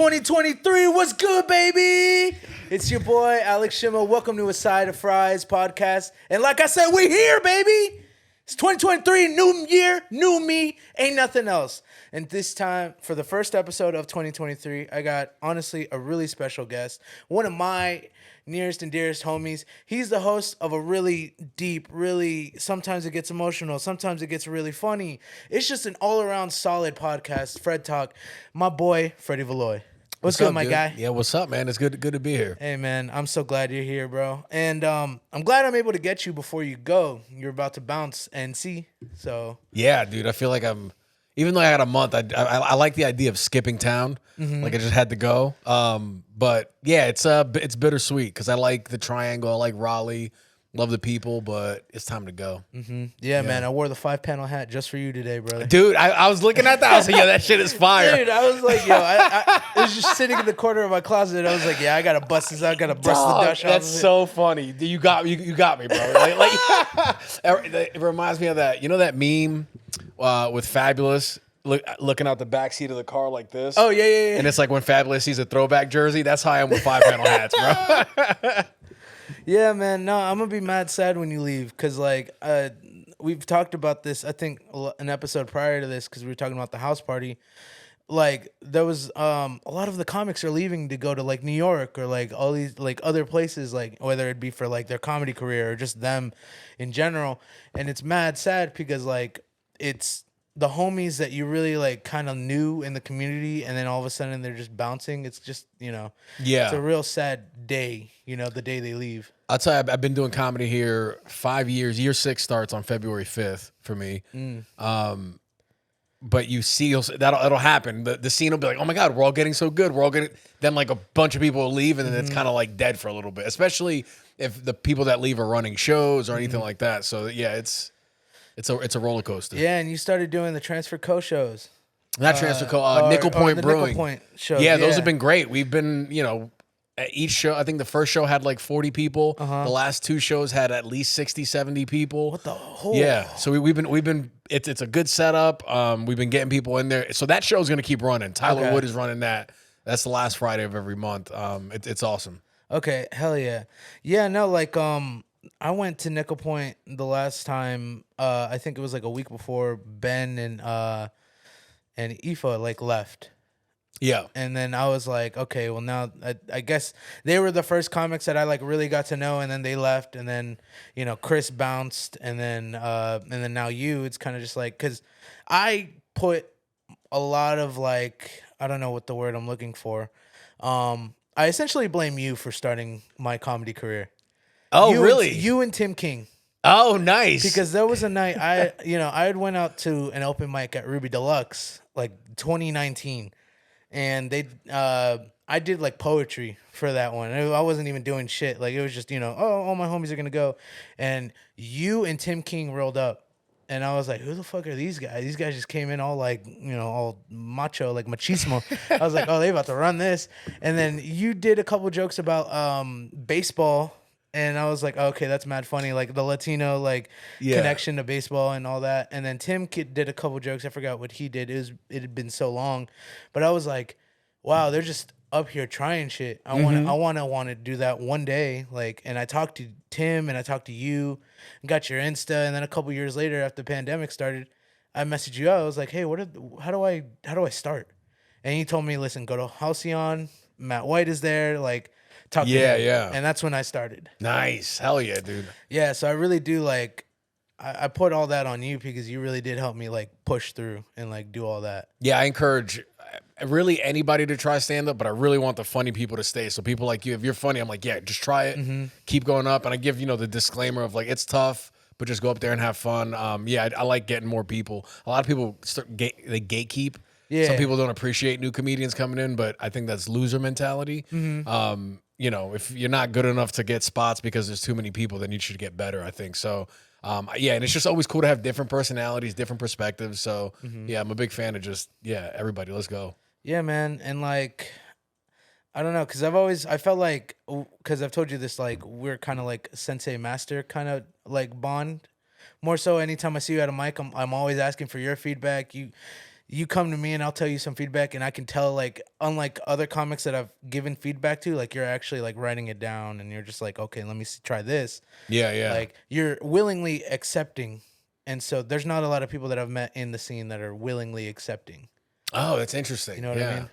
2023, what's good, baby? It's your boy, Alex Schimel. Welcome to A Side of Fries podcast. And like I said, we here, baby. It's 2023, new year, new me, ain't nothing else. And this time, for the first episode of 2023, I got, honestly, a really special guest. One of my nearest and dearest homies. He's the host of a really deep, really, sometimes it gets emotional, sometimes it gets really funny. It's just an all-around solid podcast, Fred Talk. My boy, Freddy Valoy. What's good, up, my dude? guy? Yeah, what's up, man? It's good to be here. Hey, man, I'm so glad you're here, bro. And I'm glad I'm able to get you before you go. You're about to bounce NC, so. Yeah, dude, I feel like even though I had a month, I like the idea of skipping town. Like I just had to go. But yeah, it's bittersweet because I like the triangle. I like Raleigh. Love the people, but it's time to go. Yeah, man, I wore the 5-panel hat just for you today, brother. Dude, I was looking at that. I was like, yo, that shit is fire. Dude, I was like, yo, I was just sitting in the corner of my closet. I was like, yeah, I gotta bust this out. I gotta bust the dust out. That's so funny. You got me, bro. It reminds me of that. You know that meme with Fabulous looking out the back seat of the car like this? Oh, yeah. And it's like when Fabulous sees a throwback jersey. That's how I am with 5-panel hats, bro. Yeah, man. No, I'm gonna be mad sad when you leave because, like, we've talked about this. I think an episode prior to this because we were talking about the house party. Like, there was a lot of the comics are leaving to go to like New York or like all these like other places, like whether it be for like their comedy career or just them in general. And it's mad sad because like it's the homies that you really like kind of knew in the community, and then all of a sudden they're just bouncing. It's just, yeah, it's a real sad day, the day they leave. I'll tell you, I've been doing comedy here 5 years. Year 6 starts on February 5th for me. But you see, that'll happen. The scene will be like, oh my God, we're all getting so good. We're all getting, then like a bunch of people will leave and then it's kind of like dead for a little bit, especially if the people that leave are running shows or anything like that. So yeah, it's a roller coaster. Yeah, and you started doing the Transfer Co shows. Not Transfer Co, Nickel Point Brewing. Nickel Point shows. Yeah, those have been great. We've been, at each show, I think the first show had like 40 people. The last 2 shows had at least 60, 70 people. What the whole? Yeah, so we've been. It's a good setup. We've been getting people in there. So that show is gonna keep running. Tyler Wood is running that. That's the last Friday of every month. It's awesome. Okay, hell yeah. Yeah, no, like I went to Nickel Point the last time. I think it was like a week before Ben and Aoife like left. Yeah. And then I was like, okay, well now I guess they were the first comics that I like really got to know, and then they left, and then Chris bounced, and then now you. It's kind of just like, because I put a lot of like, I don't know what the word I'm looking for. I essentially blame you for starting my comedy career. Oh, really? You and Tim King. Oh, nice. Because there was a night I had went out to an open mic at Ruby Deluxe like 2019. And I did like poetry for that one. I wasn't even doing shit. Like, it was just, all my homies are going to go. And you and Tim King rolled up. And I was like, who the fuck are these guys? These guys just came in all like, all macho, like machismo. I was like, oh, they about to run this. And then you did a couple jokes about baseball. And I was like, okay, that's mad funny. Like the Latino connection to baseball and all that. And then Tim did a couple jokes. I forgot what he did. It had been so long, but I was like, wow, they're just up here trying shit. I want to do that one day. Like, and I talked to Tim and I talked to you, and got your Insta. And then a couple years later, after the pandemic started, I messaged you out. I was like, hey, how do I start? And he told me, listen, go to Halcyon. Matt White is there. Like. Yeah. And that's when I started. Nice. Hell yeah, dude. Yeah, so I really do like, I put all that on you because you really did help me like push through and like do all that. Yeah, I encourage really anybody to try stand up, but I really want the funny people to stay. So people like you, if you're funny, I'm like, yeah, just try it. Keep going up. And I give, the disclaimer of like, it's tough, but just go up there and have fun. Yeah, I like getting more people. A lot of people they gatekeep. Yeah. Some people don't appreciate new comedians coming in, but I think that's loser mentality. If you're not good enough to get spots because there's too many people, then you should get better, I think. So, yeah, and it's just always cool to have different personalities, different perspectives. So, yeah, I'm a big fan of just, everybody, let's go. Yeah, man. And like, I don't know, because I felt like, because I've told you this, like, we're kind of like sensei master kind of like bond. More so anytime I see you at a mic, I'm always asking for your feedback. you come to me and I'll tell you some feedback, and I can tell, like, unlike other comics that I've given feedback to, like, you're actually like writing it down and you're just like, okay, let me try this. Yeah. Like, you're willingly accepting. And so there's not a lot of people that I've met in the scene that are willingly accepting. Oh, that's interesting. You know what I mean?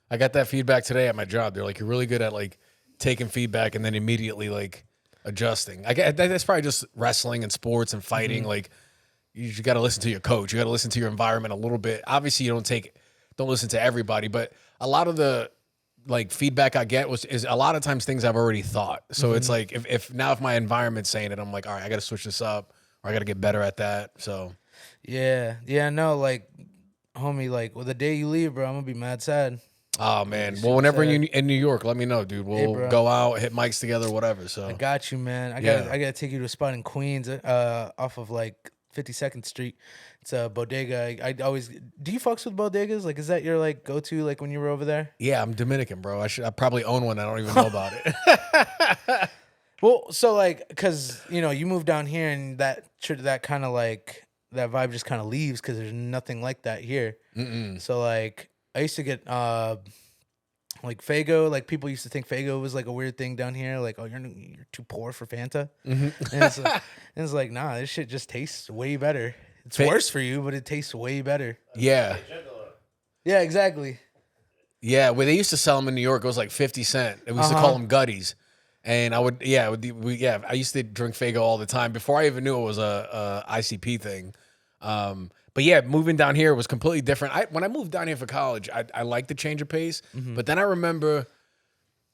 I got that feedback today at my job. They're like, you're really good at like taking feedback and then immediately like adjusting. I get that's probably just wrestling and sports and fighting. Like you got to listen to your coach. You got to listen to your environment a little bit. Obviously, you don't listen to everybody, but a lot of the like feedback I get is a lot of times things I've already thought. So it's like if my environment's saying it, I'm like, all right, I got to switch this up or I got to get better at that. So Yeah. No, like, homie, like, well, the day you leave, bro, I'm gonna be mad sad. oh man, well, whenever you're in New York, let me know, dude. We'll go out, hit mics together, whatever. So I got you, man. I gotta take you to a spot in Queens, off of like 52nd Street. It's a bodega. I always do. You fucks with bodegas? Like, is that your like go to like when you were over there? yeah, I'm Dominican, bro. I probably own one. I don't even know about it. Well, so like, cause you moved down here and that kind of like that vibe just kind of leaves because there's nothing like that here. So like, I used to get like Fago. Like people used to think Fago was like a weird thing down here. Like, oh, you're too poor for Fanta. And it's like, nah, this shit just tastes way better. It's worse for you, but it tastes way better. Yeah. Yeah, exactly. Yeah, where they used to sell them in New York, it was like 50 cents. And we used to call them gutties. And I used to drink Fago all the time before I even knew it was a ICP thing. But yeah, moving down here was completely different. When I moved down here for college, I liked the change of pace. But then I remember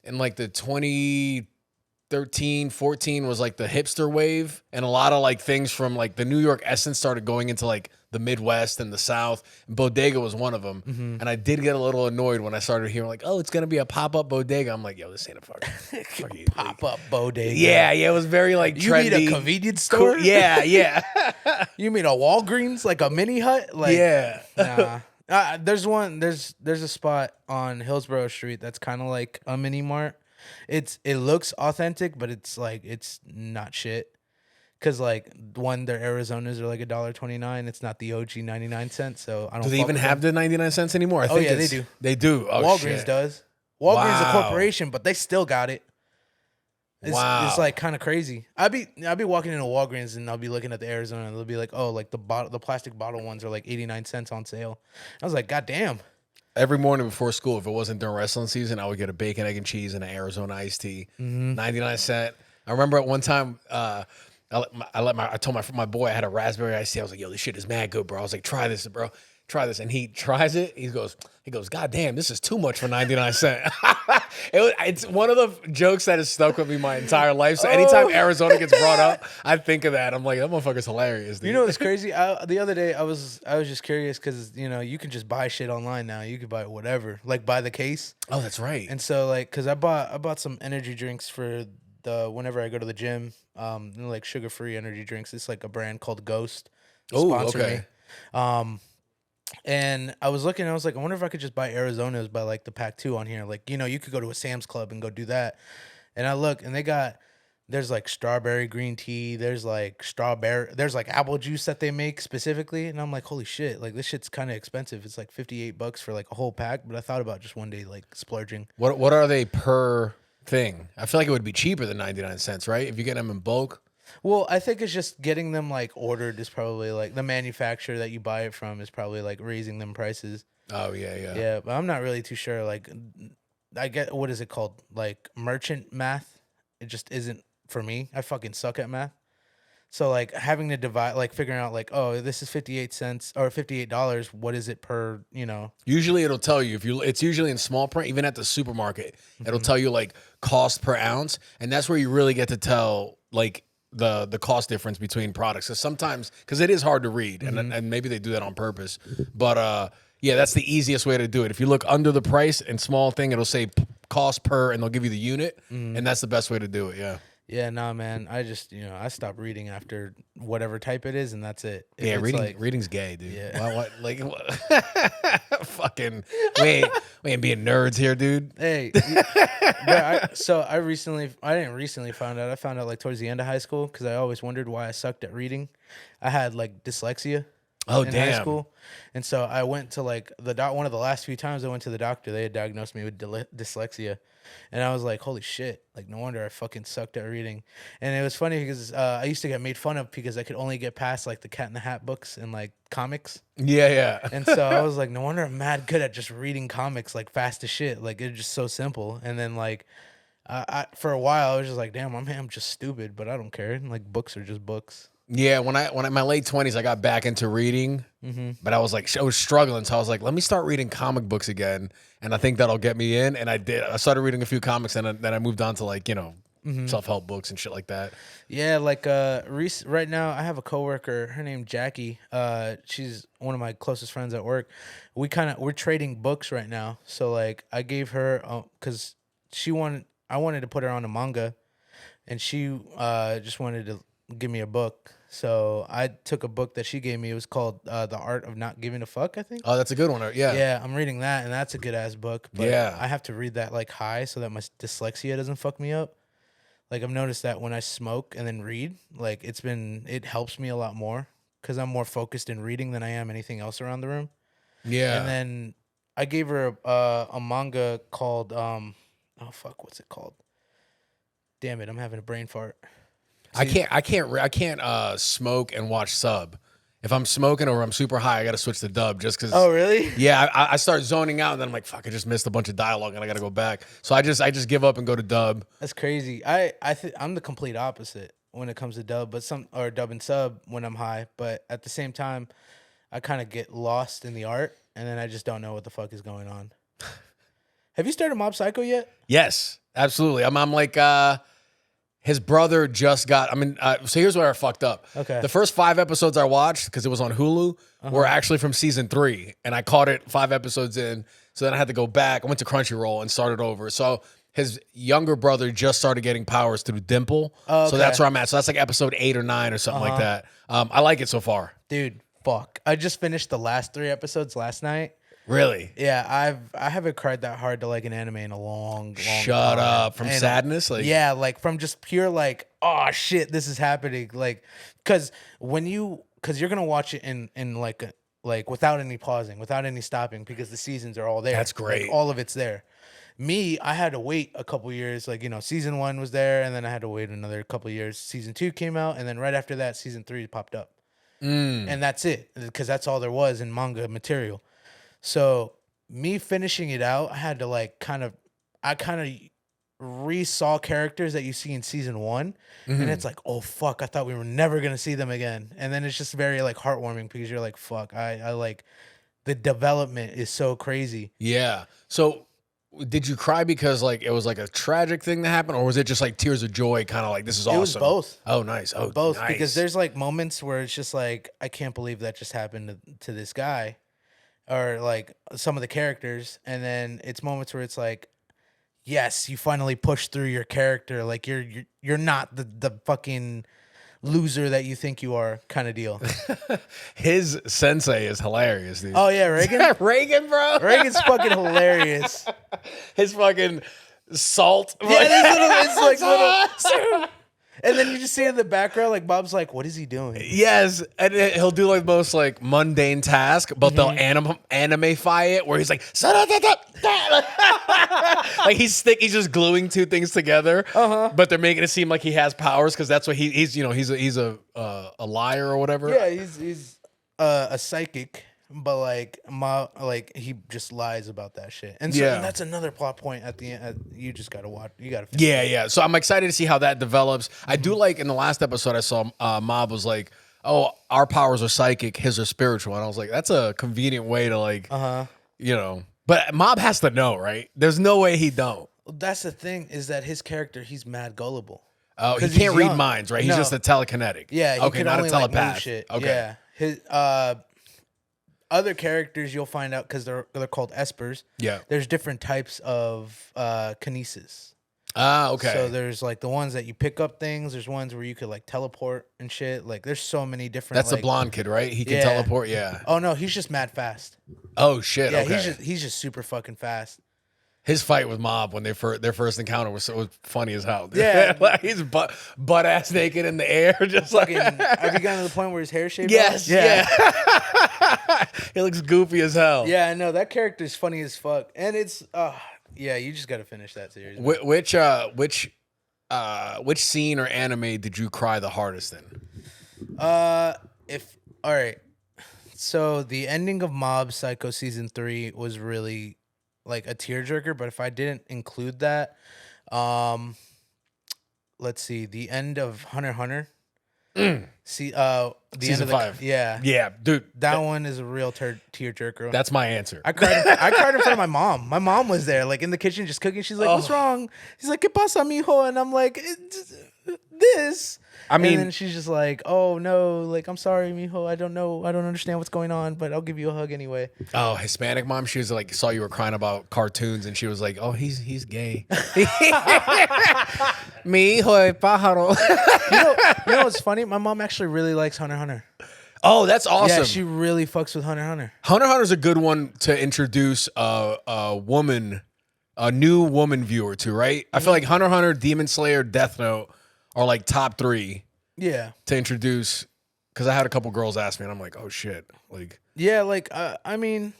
in like the 2013, 14 was like the hipster wave. And a lot of like things from like the New York essence started going into like the Midwest and the South. And bodega was one of them. And I did get a little annoyed when I started hearing like, oh, it's going to be a pop-up bodega. I'm like, yo, this ain't a fucking Pop-up bodega. Yeah, it was very like trendy. You mean a convenience store? Cool. Yeah. You mean a Walgreens, like a mini hut? Like, yeah. Nah. There's a spot on Hillsborough Street that's kind of like a mini mart. It looks authentic, but it's like it's not shit. Cause like their Arizonas are like $1.29. It's not the OG 99 cents. So I don't. Do they even have the 99 cents anymore? I think yeah, they do. They do. Oh, Walgreens shit. does. Walgreens is a corporation, but they still got it. It's like kind of crazy. I'll be walking into Walgreens and I'll be looking at the Arizona and they'll be like, oh, like the plastic bottle ones are like 89 cents on sale. I was like, God damn. Every morning before school, if it wasn't during wrestling season, I would get a bacon, egg, and cheese and an Arizona iced tea, 99 cents. I remember at one time, I told my boy I had a raspberry iced tea. I was like, yo, this shit is mad good, bro. I was like, try this, bro. Try this. And he tries it. He goes, God damn, this is too much for 99 cents. It's one of the jokes that has stuck with me my entire life. So anytime Arizona gets brought up, I think of that. I'm like, that motherfucker's hilarious, dude. You know what's crazy? The other day I was just curious because you can just buy shit online now. You could buy whatever, like buy the case. Oh, that's right. And so like, cause I bought some energy drinks for whenever I go to the gym, like sugar-free energy drinks. It's like a brand called Ghost. Oh, okay. Me. And I was looking, I was like, I wonder if I could just buy Arizonas by like the pack 2 on here. Like, you could go to a Sam's Club and go do that. And I look, and there's like strawberry green tea. There's like apple juice that they make specifically. And I'm like, holy shit, like this shit's kind of expensive. It's like $58 for like a whole pack. But I thought about just one day like splurging. What are they per thing? I feel like it would be cheaper than 99 cents, right? If you get them in bulk. Well, I think it's just getting them like ordered is probably like the manufacturer that you buy it from is probably like raising them prices. Oh yeah. Yeah, but I'm not really too sure. Like, I get what is it called? Like merchant math. It just isn't for me. I fucking suck at math. So like having to divide, like figuring out like, oh, this is 58 cents or $58. What is it per? Usually it'll tell you it's usually in small print, even at the supermarket. It'll tell you like cost per ounce, and that's where you really get to tell like the cost difference between products. Because it is hard to read, and maybe they do that on purpose. But yeah, that's the easiest way to do it. If you look under the price and small thing, it'll say cost per, and they'll give you the unit, and that's the best way to do it. Yeah. Yeah, nah, man. I just, I stopped reading after whatever type it is, and that's it. Yeah, reading's gay, dude. Yeah. What? Fucking, we ain't being nerds here, dude. Hey, I didn't recently find out. I found out like towards the end of high school because I always wondered why I sucked at reading. I had like dyslexia. Oh, in high damn. school. And so I went to like one of the last few times I went to the doctor, they had diagnosed me with dyslexia. And I was like, holy shit, like no wonder I fucking sucked at reading. And it was funny because I used to get made fun of because I could only get past like the Cat in the Hat books and like comics. Yeah, yeah. And so I was like, no wonder I'm mad good at just reading comics like fast as shit. Like it's just so simple. And then like for a while I was just like, damn, I'm just stupid, but I don't care. And, like books are just books. Yeah, when in my late 20s, I got back into reading, but I was struggling. So I was like, let me start reading comic books again. And I think that'll get me in. And I did. I started reading a few comics and then I moved on to like, self-help books and shit like that. Yeah, like right now I have a coworker, her name Jackie. She's one of my closest friends at work. We're trading books right now. So like I gave her cuz I wanted to put her on a manga and she just wanted to give me a book. So I took a book that she gave me. It was called The Art of Not Giving a Fuck, I think. Oh, that's a good one. Yeah. Yeah, I'm reading that, and that's a good-ass book. But Yeah. I have to read that, like, high so that my dyslexia doesn't fuck me up. Like, I've noticed that when I smoke and then read, like, it helps me a lot more because I'm more focused in reading than I am anything else around the room. Yeah. And then I gave her a manga called, what's it called? Damn it, I'm having a brain fart. I can't smoke and watch sub. If I'm smoking or I'm super high, I got to switch to dub just because. Oh, really? Yeah, I start zoning out and then I'm like, fuck, I just missed a bunch of dialogue and I got to go back. So I just give up and go to dub. That's crazy. I'm the complete opposite when it comes to dub, or dub and sub when I'm high. But at the same time, I kind of get lost in the art and then I just don't know what the fuck is going on. Have you started Mob Psycho yet? Yes, absolutely. I'm like. His brother just got. So here's where I fucked up. Okay. The first 5 episodes I watched because it was on Hulu were actually from season 3, and I caught it 5 episodes in. So then I had to go back. I went to Crunchyroll and started over. So his younger brother just started getting powers through Dimple. Oh, okay. So that's where I'm at. So that's like episode 8 or 9 or something like that. I like it so far. Dude, fuck. I just finished the last 3 episodes last night. Really? Yeah, I haven't cried that hard to like an anime in a long time. Shut up. From sadness? Like, yeah, like from just pure like, oh shit, this is happening. Like, cause you're gonna watch it in like without any pausing, without any stopping, because the seasons are all there. That's great. Like, all of it's there. Me, I had to wait a couple years. Like, season 1 was there, and then I had to wait another couple years. Season 2 came out, and then right after that, season 3 popped up. And that's it, because that's all there was in manga material. So me finishing it out, I had to like kind of re-saw characters that you see in season 1, and it's like, oh fuck, I thought we were never gonna see them again. And then it's just very like heartwarming because you're like, fuck, I like the development is so crazy. Yeah. So did you cry because like it was like a tragic thing that happened, or was it just like tears of joy, kind of like this is awesome? It was both. Oh, nice. Oh, both. Nice. Because there's like moments where it's just like, I can't believe that just happened to this guy. Or like some of the characters, and then it's moments where it's like, yes, you finally pushed through your character. Like you're not the fucking loser that you think you are, kind of deal. His sensei is hilarious, dude. Oh yeah, Reagan. Reagan, bro. Reagan's fucking hilarious. His fucking salt. Yeah, it's like little. And then you just see in the background, like Bob's like, "What is he doing?" Yes, and he'll do like the most like mundane task, but they'll animify it where he's like, like he's just gluing 2 things together, but they're making it seem like he has powers because that's what he's he's a liar or whatever. Yeah, he's a psychic. But like he just lies about that shit, and so and that's another plot point at the end. You just gotta watch. You gotta. Yeah. So I'm excited to see how that develops. I do like in the last episode I saw Mob was like, "Oh, our powers are psychic, his are spiritual," and I was like, "That's a convenient way to like, But Mob has to know, right? There's no way he don't. That's the thing is that his character, he's mad gullible. Oh, he can't read minds, right? He's just a telekinetic. Yeah. He okay, can not only, a telepath. Like, move shit. Okay. Yeah. His other characters you'll find out because they're called espers. Yeah. There's different types of kinesis. Ah, okay. So there's like the ones that you pick up things. There's ones where you could like teleport and shit. Like there's so many different. That's like, the blonde kid, right? He can teleport. Yeah. Oh no, he's just mad fast. Oh shit. Yeah, okay. he's just super fucking fast. His fight with Mob when their first encounter was funny as hell. Dude. Yeah, like he's butt ass naked in the air, just like. Have you gotten to the point where his hair shaved? Yes. Off? Yeah. He looks goofy as hell. Yeah, I know that character is funny as fuck, and it's yeah, you just got to finish that series. Which scene or anime did you cry the hardest in? If all right, so the ending of Mob Psycho season 3 was really like a tearjerker, but if I didn't include that, let's see, the end of Hunter x Hunter. See, the Season end of 5. Yeah, Yeah, dude. that one is a real tearjerker. That's my answer. I cried. I cried in front of my mom. My mom was there, like in the kitchen, just cooking. She's like, "What's wrong?" She's like, "¿Qué pasa, mijo?" And I'm like, "This." I mean, and then she's just like, "Oh no, like I'm sorry, mijo. I don't know. I don't understand what's going on, but I'll give you a hug anyway." Oh, Hispanic mom. She was like, saw you were crying about cartoons, and she was like, "Oh, he's gay." Mi hijo de pájaro. You know what's funny? My mom actually really likes Hunter x Hunter. Oh, that's awesome. Yeah, she really fucks with Hunter x Hunter. Hunter x Hunter's a good one to introduce a new woman viewer to, right? I feel like Hunter x Hunter, Demon Slayer, Death Note are like top 3 Yeah. to introduce. Because I had a couple girls ask me, and I'm like, oh shit, like Yeah, like I mean,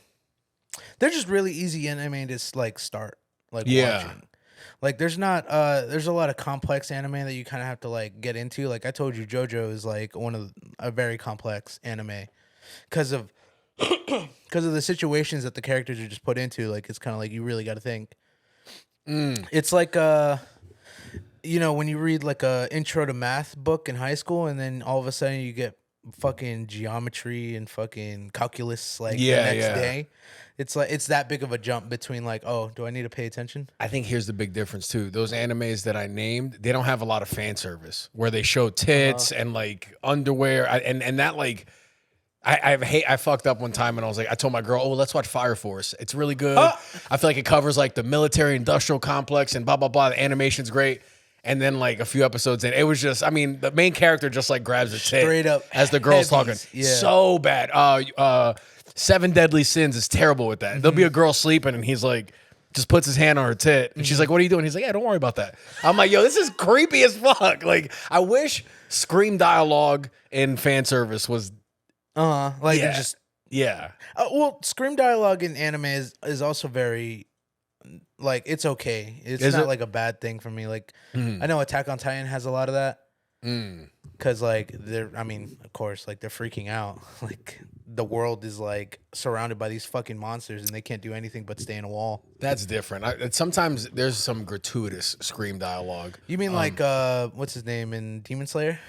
they're just really easy anime to like start like watching. Like there's not there's a lot of complex anime that you kind of have to like get into. Like I told you, JoJo is like a very complex anime because of the situations that the characters are just put into. Like it's kind of like you really got to think. It's like you know, when you read like a intro to math book in high school, and then all of a sudden you get fucking geometry and fucking calculus like the next day. It's like it's that big of a jump between like, oh, do I need to pay attention? I think here's the big difference too. Those animes that I named, they don't have a lot of fan service where they show tits and like underwear, and that like. I fucked up one time and I was like, I told my girl, oh, let's watch Fire Force. It's really good. I feel like it covers like the military industrial complex and blah, blah, blah. The animation's great. And then like a few episodes in, it was just, I mean, the main character just like grabs a tit Straight up as the girl's heavies. talking. Yeah. So bad. 7 Deadly Sins is terrible with that. There'll be a girl sleeping and he's like, just puts his hand on her tit. And she's like, what are you doing? He's like, yeah, don't worry about that. I'm like, yo, this is creepy as fuck. Like, I wish scream dialogue in fan service was like just well, scream dialogue in anime is also very like it's okay. It's not like a bad thing for me. Like I know Attack on Titan has a lot of that because like they're, I mean, of course, like they're freaking out. Like the world is like surrounded by these fucking monsters and they can't do anything but stay in a wall. That's different. Sometimes there's some gratuitous scream dialogue. You mean like what's his name in Demon Slayer?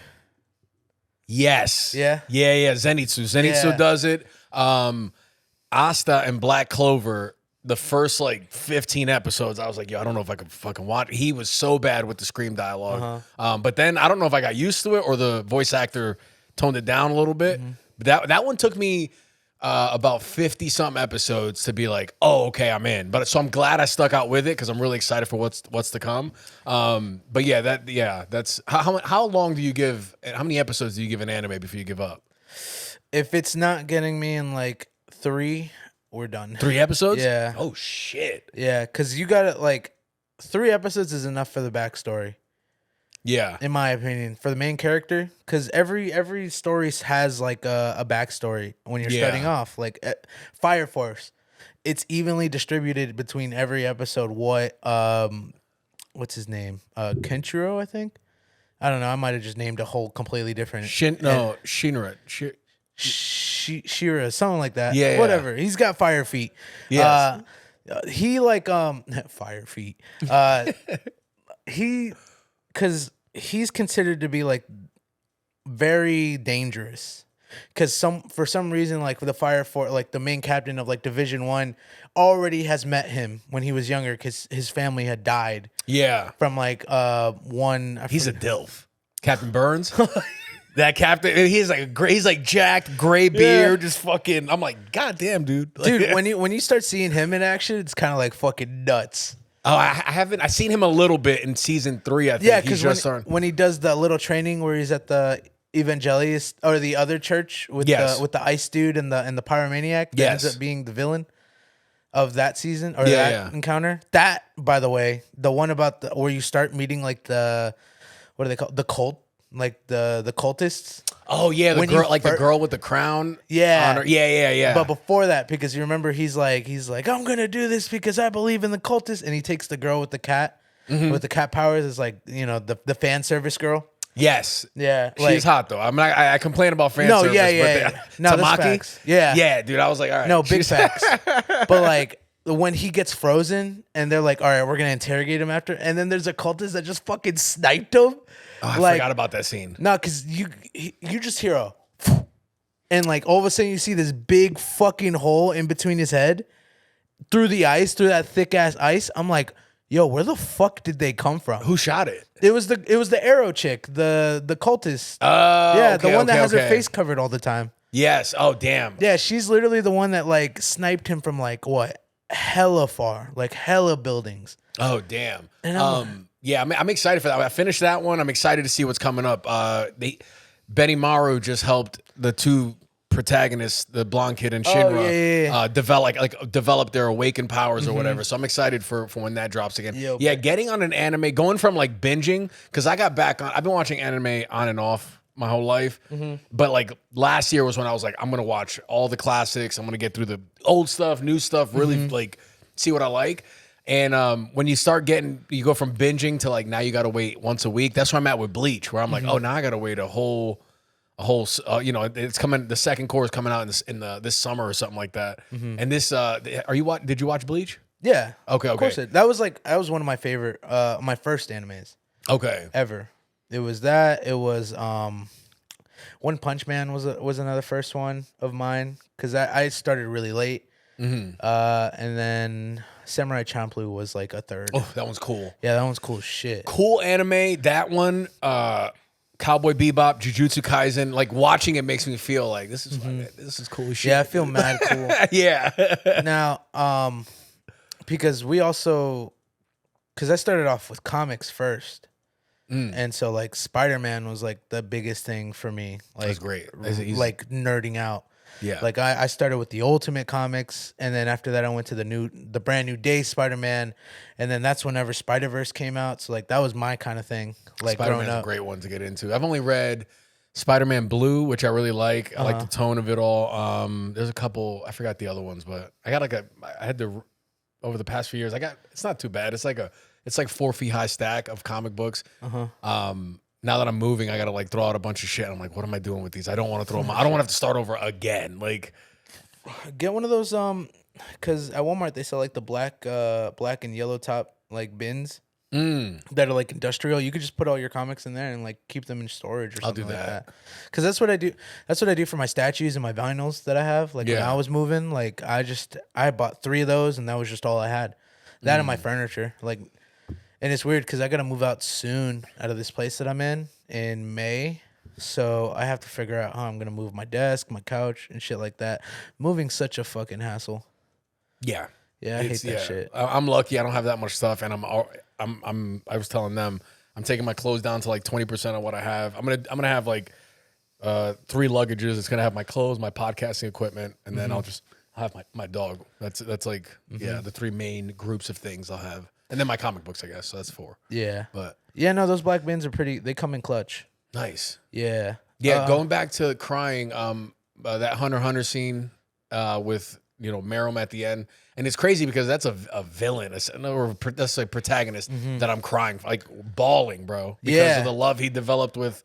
Yes. Yeah? Yeah. Zenitsu does it. Asta and Black Clover, the first like 15 episodes, I was like, yo, I don't know if I could fucking watch. He was so bad with the scream dialogue. But then I don't know if I got used to it or the voice actor toned it down a little bit. But that one took me about 50 something episodes to be like, oh, okay, I'm in. But so I'm glad I stuck out with it because I'm really excited for what's to come. But that's how long do you give? How many episodes do you give an anime before you give up? If it's not getting me in like 3, we're done. 3 episodes? Yeah. Oh shit. Yeah, because you got it. Like 3 episodes is enough for the backstory. Yeah, in my opinion, for the main character, because every story has like a backstory when you're starting off. Like Fire Force, it's evenly distributed between every episode. What's his name? Kenshiro, I think. I don't know. I might have just named a whole completely different. Shinra. Shira, something like that. Yeah, whatever. He's got fire feet. Yes. He like fire feet. Because he's considered to be like very dangerous. Because for some reason, like the Fire Force, like the main captain of like Division 1 already has met him when he was younger because his family had died. Yeah. From like one. He's a DILF. Captain Burns. That captain, he's like jacked, gray beard, just fucking. I'm like, God damn, dude. Like, dude, when you start seeing him in action, it's kind of like fucking nuts. Oh, I haven't. I've seen him a little bit in season 3. I think. Yeah, because when he does the little training where he's at the Evangelist or the other church with the ice dude and the pyromaniac that ends up being the villain of that season or encounter. That, by the way, the one about where you start meeting like the, what are they called? The cult, like the cultists. Oh yeah, the When girl, you like the fir- girl with the crown. Yeah. on her. Yeah. But before that, because you remember, he's like, I'm gonna do this because I believe in the cultists, and he takes the girl with the cat, with the cat powers. Is like, the fan service girl. Yes. Yeah, She's hot though. I'm not. I complain about fan No, service. yeah. No, that's Tamaki. facts. Yeah. Yeah, dude. I was like, all right. No, big she's- facts. But like when he gets frozen, and they're like, all right, we're gonna interrogate him after, and then there's a cultist that just fucking sniped him. Oh, I forgot about that scene. No, because you just hear a, and like all of a sudden you see this big fucking hole in between his head through the ice, through that thick ass ice. I'm like, yo, where the fuck did they come from? Who shot it? It was the arrow chick, the cultist. Oh, Yeah, okay, the one that has okay. her face covered all the time. Yes. Oh, damn. Yeah, she's literally the one that like sniped him from like what, hella far, like hella buildings. Oh, damn. And yeah, I'm excited for that. I finished that one. I'm excited to see what's coming up. Benny Maru just helped the two protagonists, the blonde kid and Shinra, develop their awakened powers or whatever. So I'm excited for when that drops again. Yeah, getting on an anime, going from like binging, because I got back on. I've been watching anime on and off my whole life, but like last year was when I was like, I'm gonna watch all the classics. I'm gonna get through the old stuff, new stuff, really like see what I like. And when you go from binging to like now you got to wait once a week. That's where I'm at with Bleach, where I'm like, oh, now I got to wait a whole, it's coming. The second core is coming out this summer or something like that. And this, did you watch Bleach? yeah, Okay. of course that was one of my favorite, my first animes Okay. ever. It was that. It was One Punch Man was another first one of mine because I started really late. And then Samurai Champloo was like a third. Oh, that one's cool. Yeah, that one's cool as shit. Cool anime. That one, Cowboy Bebop, Jujutsu Kaisen. Like watching it makes me feel like this is cool as shit. Yeah, I feel mad cool. Yeah. Now, because I started off with comics first. And so like Spider-Man was like the biggest thing for me. Like, That's great. Like nerding out. Yeah. Like I started with the Ultimate Comics, and then after that I went to the brand new day Spider-Man, and then that's whenever Spider-Verse came out. So like that was my kind of thing. Like Spider-Man's growing up. a great one to get into. I've only read Spider-Man Blue, which I really like. I like the tone of it all. There's a couple, I forgot the other ones, but I had over the past few years, it's not too bad. It's like 4 feet high stack of comic books. Now that I'm moving, I gotta like throw out a bunch of shit. I'm like, what am I doing with these? I don't want to throw them out. I don't want to have to start over again. Like, get one of those because at Walmart they sell like the black and yellow top like bins that are like industrial. You could just put all your comics in there and like keep them in storage or something like that. Because that's what I do. That's what I do for my statues and my vinyls that I have. Like when I was moving, like I bought 3 of those and that was just all I had. That and my furniture, like. And it's weird because I got to move out soon out of this place that I'm in May. So I have to figure out how I'm going to move my desk, my couch, and shit like that. Moving's such a fucking hassle. yeah. Yeah, I hate that shit. I'm lucky. I don't have that much stuff. And I was telling them, I'm taking my clothes down to like 20% of what I have. I'm going to have like 3 luggages. It's going to have my clothes, my podcasting equipment, and then I'll have my dog. That's like, the 3 main groups of things I'll have. And then my comic books, I guess. So that's 4. Yeah. But yeah, no, those black bins are pretty. They come in clutch. nice. Yeah. Yeah, going back to crying, that Hunter x Hunter scene with Merum at the end, and it's crazy because that's a villain, that's a protagonist that I'm crying, like bawling, bro, because of the love he developed with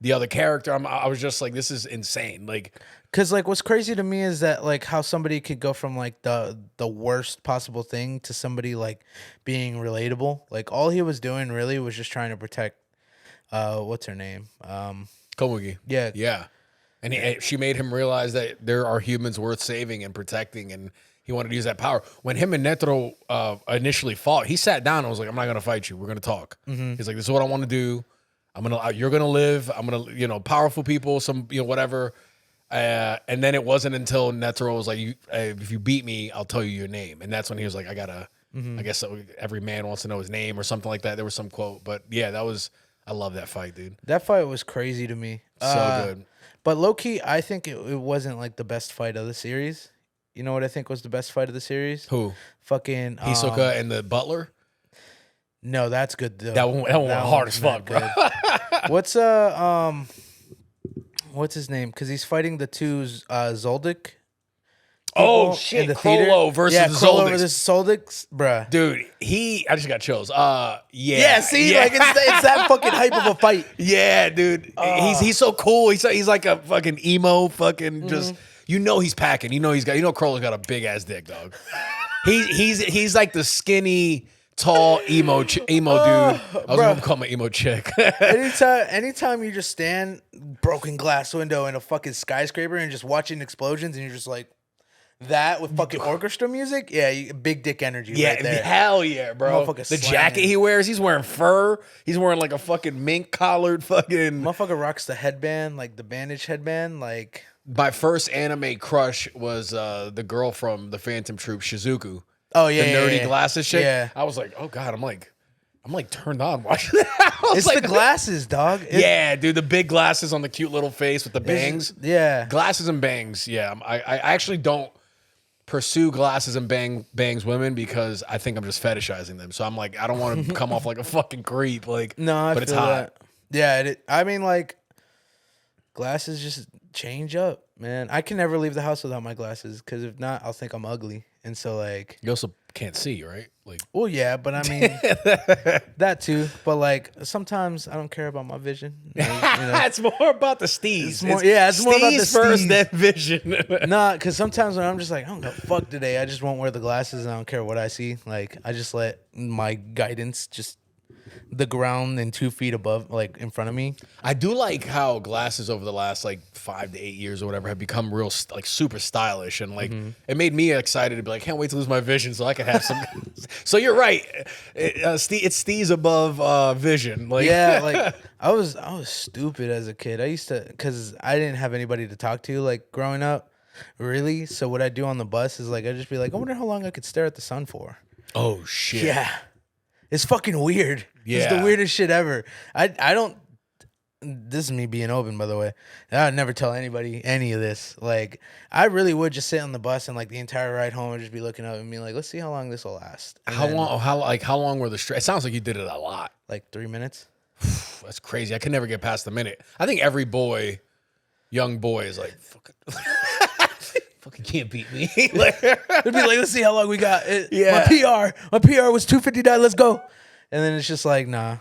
the other character. I was just like, this is insane, like. Because, like, what's crazy to me is that, like, how somebody could go from, like, the worst possible thing to somebody, like, being relatable. Like, all he was doing really was just trying to protect, what's her name? Komugi. Yeah. Yeah. And she made him realize that there are humans worth saving and protecting, and he wanted to use that power. When him and Netero initially fought, he sat down and was like, I'm not going to fight you. We're going to talk. He's like, this is what I want to do. You're going to live. I'm going to, powerful people, whatever. And then it wasn't until Netero was like, if you beat me, I'll tell you your name. And that's when he was like, I guess every man wants to know his name or something like that. There was some quote. But yeah, I love that fight, dude. That fight was crazy to me. So good. But low-key, I think it wasn't like the best fight of the series. You know what I think was the best fight of the series? Who? Fucking Hisoka and the butler? No, that's good though. That one went hard as fuck, bro. What's what's his name? Because he's fighting the two Zoldyck. Oh shit! In the theater. Crollo versus yeah, the Crollo Zoldycks. versus Zoldycks, bruh. Dude, I just got chills. Yeah, see, like it's that fucking hype of a fight. Yeah, dude. He's so cool. He's like a fucking emo, fucking just. He's packing. Crollo's got a big ass dick, dog. He's like the skinny, tall emo dude. I was gonna call him an emo chick. anytime you just stand broken glass window in a fucking skyscraper and just watching explosions and you're just like that with fucking orchestra music, big dick energy. Right there. Hell yeah, bro. The jacket he wears, he's wearing fur. He's wearing like a fucking mink collared fucking. Motherfucker rocks the headband, like the bandage headband, like. My first anime crush was the girl from the Phantom Troop, Shizuku. Oh yeah, the nerdy glasses shit. Yeah, I was like, oh god, I'm like turned on watching that. It's like, the glasses, dog. Yeah, dude, the big glasses on the cute little face with the bangs. Yeah, glasses and bangs. Yeah, I actually don't pursue glasses and bangs women because I think I'm just fetishizing them. So I'm like, I don't want to come off like a fucking creep. Like, no, but it's hot. That. Yeah, I mean, like, glasses just change up, man. I can never leave the house without my glasses because if not, I'll think I'm ugly. And so, like, you also can't see, right? Like, well, yeah, but I mean that too. But like, sometimes I don't care about my vision. It's more about the steez. It's more about the steez first, then vision. Nah, because sometimes when I'm just like, I don't give a fuck today, I just won't wear the glasses and I don't care what I see. Like, I just let my guidance just the ground and 2 feet above, like in front of me. I do like how glasses over the last like 5 to 8 years or whatever have become real like super stylish, and like it made me excited to be like, can't wait to lose my vision so I can have some. So you're right, it's steez above vision. Like yeah, like I was stupid as a kid. I used to, because I didn't have anybody to talk to like growing up, really. So what I do on the bus is like I'd just be like, I wonder how long I could stare at the sun for. Oh shit. Yeah. It's fucking weird. Yeah. It's the weirdest shit ever. I don't. This is me being open, by the way. I would never tell anybody any of this. Like, I really would just sit on the bus and like the entire ride home and just be looking up and being like, let's see how long this will last. And how long were the It sounds like you did it a lot. Like 3 minutes. That's crazy. I could never get past the minute. I think every young boy is like, fuck it. Fucking can't beat me. It'd be like, let's see how long we got. My PR was 2:59. Let's go. And then it's just like, nah.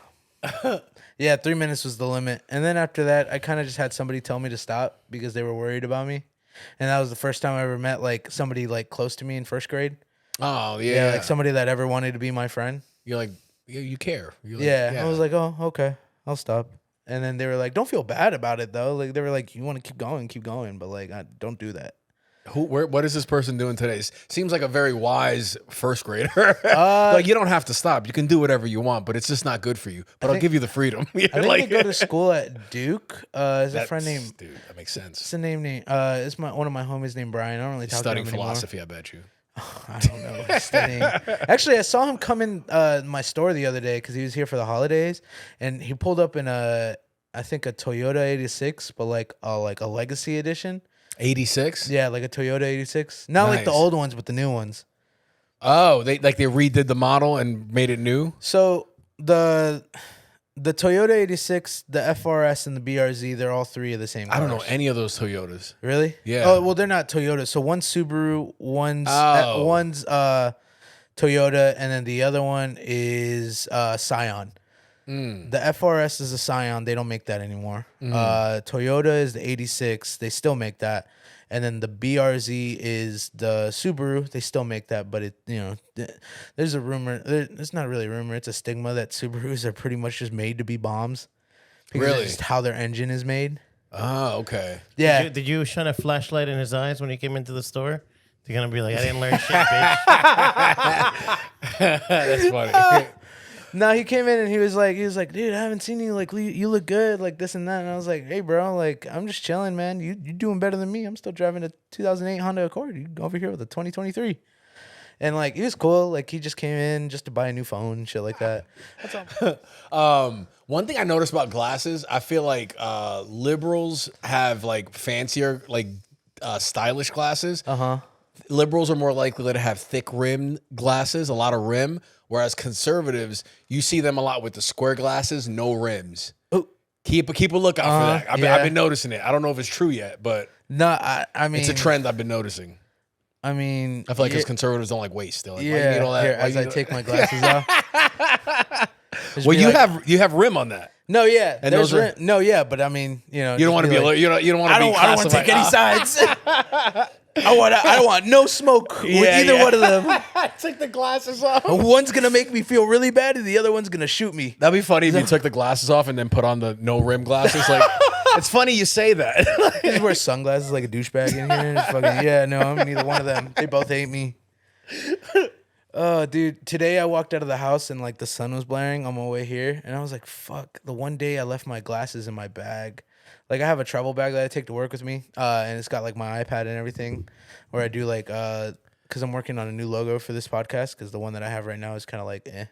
Yeah, 3 minutes was the limit. And then after that, I kind of just had somebody tell me to stop because they were worried about me. And that was the first time I ever met like somebody like close to me in first grade. Oh yeah, yeah, like somebody that ever wanted to be my friend. You're like, you care. You're like, yeah, I was like, oh, okay, I'll stop. And then they were like, don't feel bad about it though. Like they were like, you want to keep going, but like, don't do that. What is this person doing today? Seems like a very wise first grader. Like, you don't have to stop. You can do whatever you want, but it's just not good for you. But I'll give you the freedom. I think they go to school at Duke. Is a friend named... Dude, that makes sense. It's a name. It's one of my homies named Brian. I don't really talk to him anymore. Studying philosophy, I bet you. I don't know. What's the name? Actually, I saw him come in my store the other day because he was here for the holidays, and he pulled up in I think a Toyota 86, but like a legacy edition. 86? Yeah, like a Toyota 86. Not like the old ones, but the new ones. Oh, they redid the model and made it new? So the Toyota 86, the FRS, and the BRZ, they're all three of the same cars. I don't know any of those Toyotas. Really? Yeah. Oh, well, they're not Toyotas. So one's Subaru, one's Toyota, and then the other one is Scion. The FRS is a Scion. They don't make that anymore. Toyota is the 86. They still make that. And then the BRZ is the Subaru. They still make that, but there's a rumor. It's not really a rumor. It's a stigma that Subarus are pretty much just made to be bombs. Really? It's just how their engine is made. Oh, okay. Yeah. Did you shine a flashlight in his eyes when he came into the store? They're gonna be like, I didn't learn shit, bitch. That's funny. No, he came in and he was like, dude, I haven't seen you. Like, you look good, like this and that. And I was like, hey, bro, like, I'm just chilling, man. You doing better than me. I'm still driving a 2008 Honda Accord. You over here with a 2023. And like, he was cool. Like, he just came in just to buy a new phone and shit like that. That's all. One thing I noticed about glasses, I feel like liberals have like fancier, like stylish glasses. Liberals are more likely to have thick rim glasses, a lot of rim. Whereas conservatives, you see them a lot with the square glasses, no rims. Oh, Keep a lookout for that. I've yeah. been noticing it. I don't know if it's true yet, but No, I mean, it's a trend I've been noticing. I mean, I feel like because conservatives don't like waste. They're like, why you yeah. need all that? Here, Why as you I need take my glasses off. Just well, be like, you have rim on that. no, yeah, And there's those are- no, yeah, but I mean, You don't want to be like, alert. You don't want to be. I don't want to take any sides. I don't want no smoke with either one of them. Take the glasses off. One's gonna make me feel really bad, and the other one's gonna shoot me. That'd be funny if you took the glasses off and then put on the no rim glasses. Like, it's funny you say that. I just wear sunglasses like a douchebag in here. It's fucking, yeah, no, I'm neither one of them. They both hate me. Oh, dude, today I walked out of the house and like the sun was blaring on my way here, and I was like, fuck. The one day I left my glasses in my bag. Like I have a travel bag that I take to work with me, and it's got like my iPad and everything, where I do like, because I'm working on a new logo for this podcast, because the one that I have right now is kind of like, eh.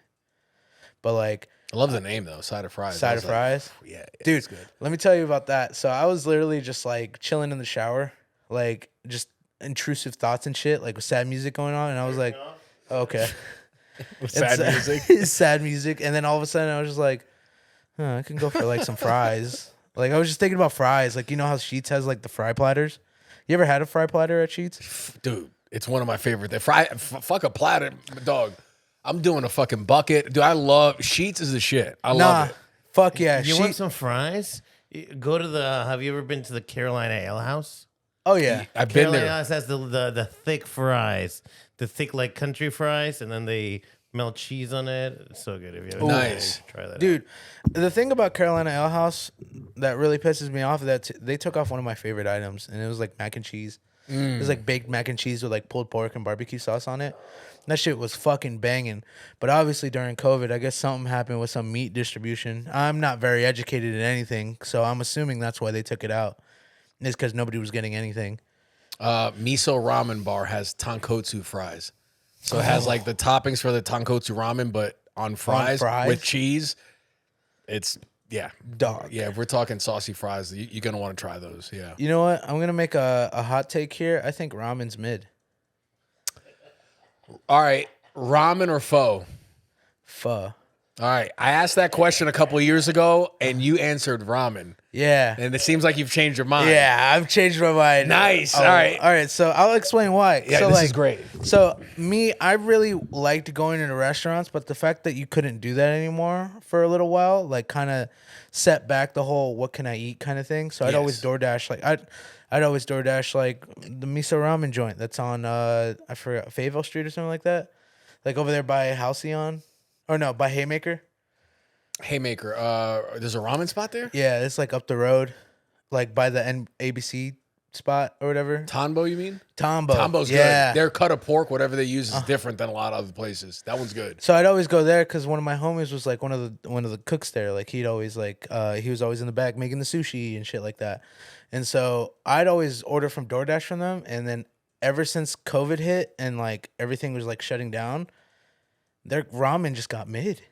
But like, I love the name though. Side of fries. Side of fries. Yeah, Dude, it's good. let me tell you about that. So I was literally just like chilling in the shower, like just intrusive thoughts and shit, like with sad music going on, and I was like, okay. Sad music. It's sad music, and then all of a sudden I was just like, I can go for like some fries. Like I was just thinking about fries. Like, you know how Sheetz has like the fry platters? You ever had a fry platter at Sheetz? Dude, it's one of my favorite. Fuck a platter, dog. I'm doing a fucking bucket. Dude, I love Sheetz is the shit. I love it. Fuck yeah. You want some fries? Go to the. Have you ever been to the Carolina Ale House? Oh yeah. I've been Carolina there. House has the thick fries, the thick like country fries, and then they melt cheese on it. It's so good. If you ever Nice. try that, Dude, the thing about Carolina Ale House that really pisses me off is that they took off one of my favorite items, and it was like mac and cheese. It was like baked mac and cheese with like pulled pork and barbecue sauce on it. That shit was fucking banging. But obviously during COVID, I guess something happened with some meat distribution. I'm not very educated in anything, so I'm assuming that's why they took it out. It's because nobody was getting anything. Miso Ramen Bar has tonkotsu fries. So it has like the toppings for the tonkotsu ramen, but on fries, with cheese. It's, yeah. Dog. Yeah, if we're talking saucy fries, you're going to want to try those. Yeah. You know what? I'm going to make a hot take here. I think ramen's mid. All right. Ramen or pho? Pho. All right. I asked that question a couple of years ago, and you answered ramen. Yeah. And it seems like you've changed your mind. Yeah, I've changed my mind. Nice. Oh, All right. All right. So I'll explain why. Yeah, so, this is great. So me, I really liked going into restaurants, but the fact that you couldn't do that anymore for a little while, like kind of set back the whole "what can I eat" kind of thing. So I'd always DoorDash. Like I'd always DoorDash like the miso ramen joint that's on I forgot Fayetteville Street or something like that, like over there by Halcyon, or no, by Haymaker. Haymaker, there's a ramen spot there? Yeah, it's like up the road, like by the ABC spot or whatever. Tombo, you mean? Tombo's good. yeah. Their cut of pork, whatever they use, is different than a lot of other places. That one's good. So I'd always go there because one of my homies was like one of the cooks there. Like he'd always like he was always in the back making the sushi and shit like that. And so I'd always order from DoorDash from them. And then ever since COVID hit and like everything was like shutting down, their ramen just got mid.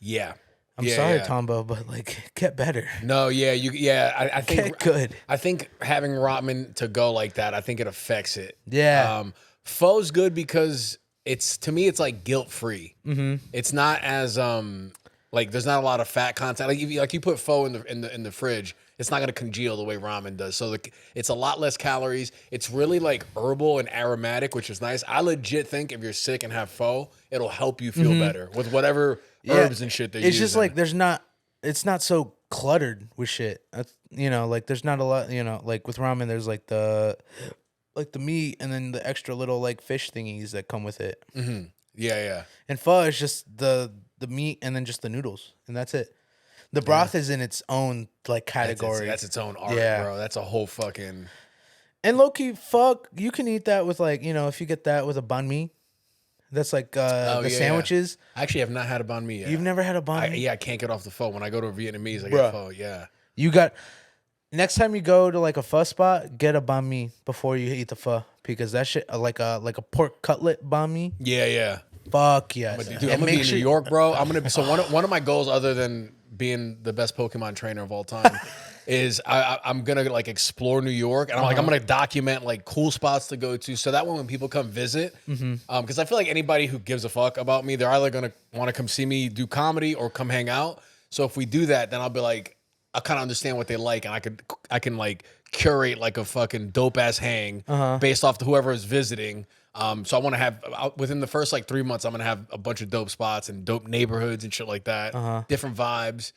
Yeah. I'm sorry, Tombo, but like get better. No, yeah, I think Get good. I think having ramen to go like that, I think it affects it. Yeah. Pho's good because it's, to me, it's like guilt free. Mm-hmm. It's not as like there's not a lot of fat content. Like if you put pho in the fridge, it's not gonna congeal the way ramen does. So it's a lot less calories. It's really like herbal and aromatic, which is nice. I legit think if you're sick and have pho, it'll help you feel better with whatever herbs and shit they use. It's just like it's not so cluttered with shit. That's, like there's not a lot, like with ramen there's like the meat and then the extra little like fish thingies that come with it. Mm-hmm. Yeah. And pho is just the meat and then just the noodles and that's it. The broth is in its own like category. That's its own art, bro. That's a whole fucking. And low key, fuck, you can eat that with like if you get that with a banh mi. That's like the sandwiches. I actually have not had a banh mi yet. You've never had a banh mi? I can't get off the pho. When I go to a Vietnamese, I get pho. Yeah. You got next time you go to like a pho spot, get a banh mi before you eat the pho because that shit like a pork cutlet banh mi. Yeah. Fuck yes. Dude, I'm gonna be in New York, bro. I'm gonna be so one of my goals, other than being the best Pokemon trainer of all time, is I'm gonna like explore New York, and I'm gonna document like cool spots to go to, so that when people come visit, because I feel like anybody who gives a fuck about me, they're either gonna want to come see me do comedy or come hang out. So if we do that, then I'll be like, I kind of understand what they like, and I can like curate like a fucking dope ass hang based off to whoever is visiting. So I want to have within the first like 3 months, I'm gonna have a bunch of dope spots and dope neighborhoods and shit like that. Different vibes.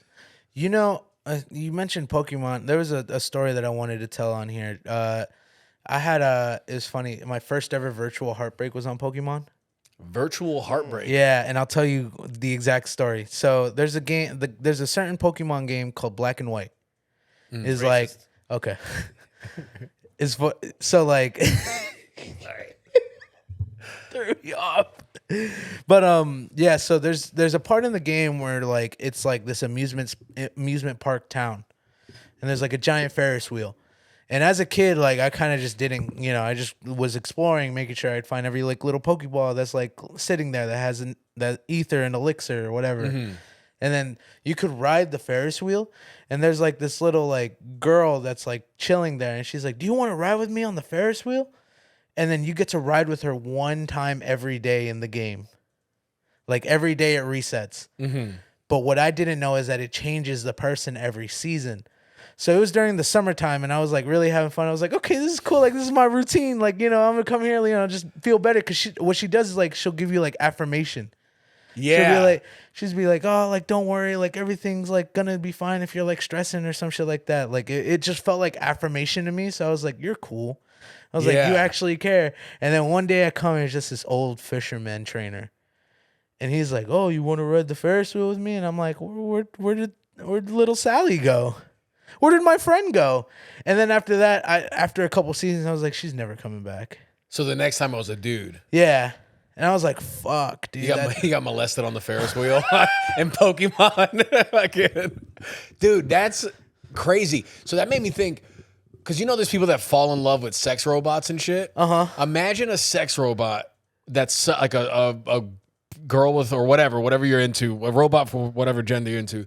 You know, you mentioned Pokemon. There was a story that I wanted to tell on here. I had it was funny. My first ever virtual heartbreak was on Pokemon. Virtual heartbreak. Yeah, and I'll tell you the exact story. So there's a game. There's a certain Pokemon game called Black and White. Is like okay. So like. Sorry. Threw me off. But yeah. So there's a part in the game where like it's like this amusement park town, and there's like a giant Ferris wheel. And as a kid, like I kind of just didn't, I just was exploring, making sure I'd find every like little Pokeball that's like sitting there that has that ether and elixir or whatever. And then you could ride the Ferris wheel, and there's like this little like girl that's like chilling there, and she's like, "Do you want to ride with me on the Ferris wheel?" And then you get to ride with her one time every day in the game, like every day it resets. But what I didn't know is that it changes the person every season. So it was during the summertime, and I was like really having fun. I was like, okay, this is cool. Like this is my routine. Like I'm gonna come here, just feel better. Cause what she does is like she'll give you like affirmation. Yeah. She'll be like, oh, like don't worry, like everything's like gonna be fine if you're like stressing or some shit like that. Like it just felt like affirmation to me. So I was like, you're cool. I was like, you actually care. And then one day I come and it's just this old fisherman trainer, and he's like, oh, you want to ride the Ferris wheel with me? And I'm like, where did little Sally go? Where did my friend go? And then after that, after a couple seasons, I was like, she's never coming back. So the next time it was a dude. Yeah. And I was like, fuck, dude. He got molested on the Ferris wheel in Pokemon. Dude, that's crazy. So that made me think, because there's people that fall in love with sex robots and shit. Imagine a sex robot that's like a girl with, or whatever you're into, a robot for whatever gender you're into.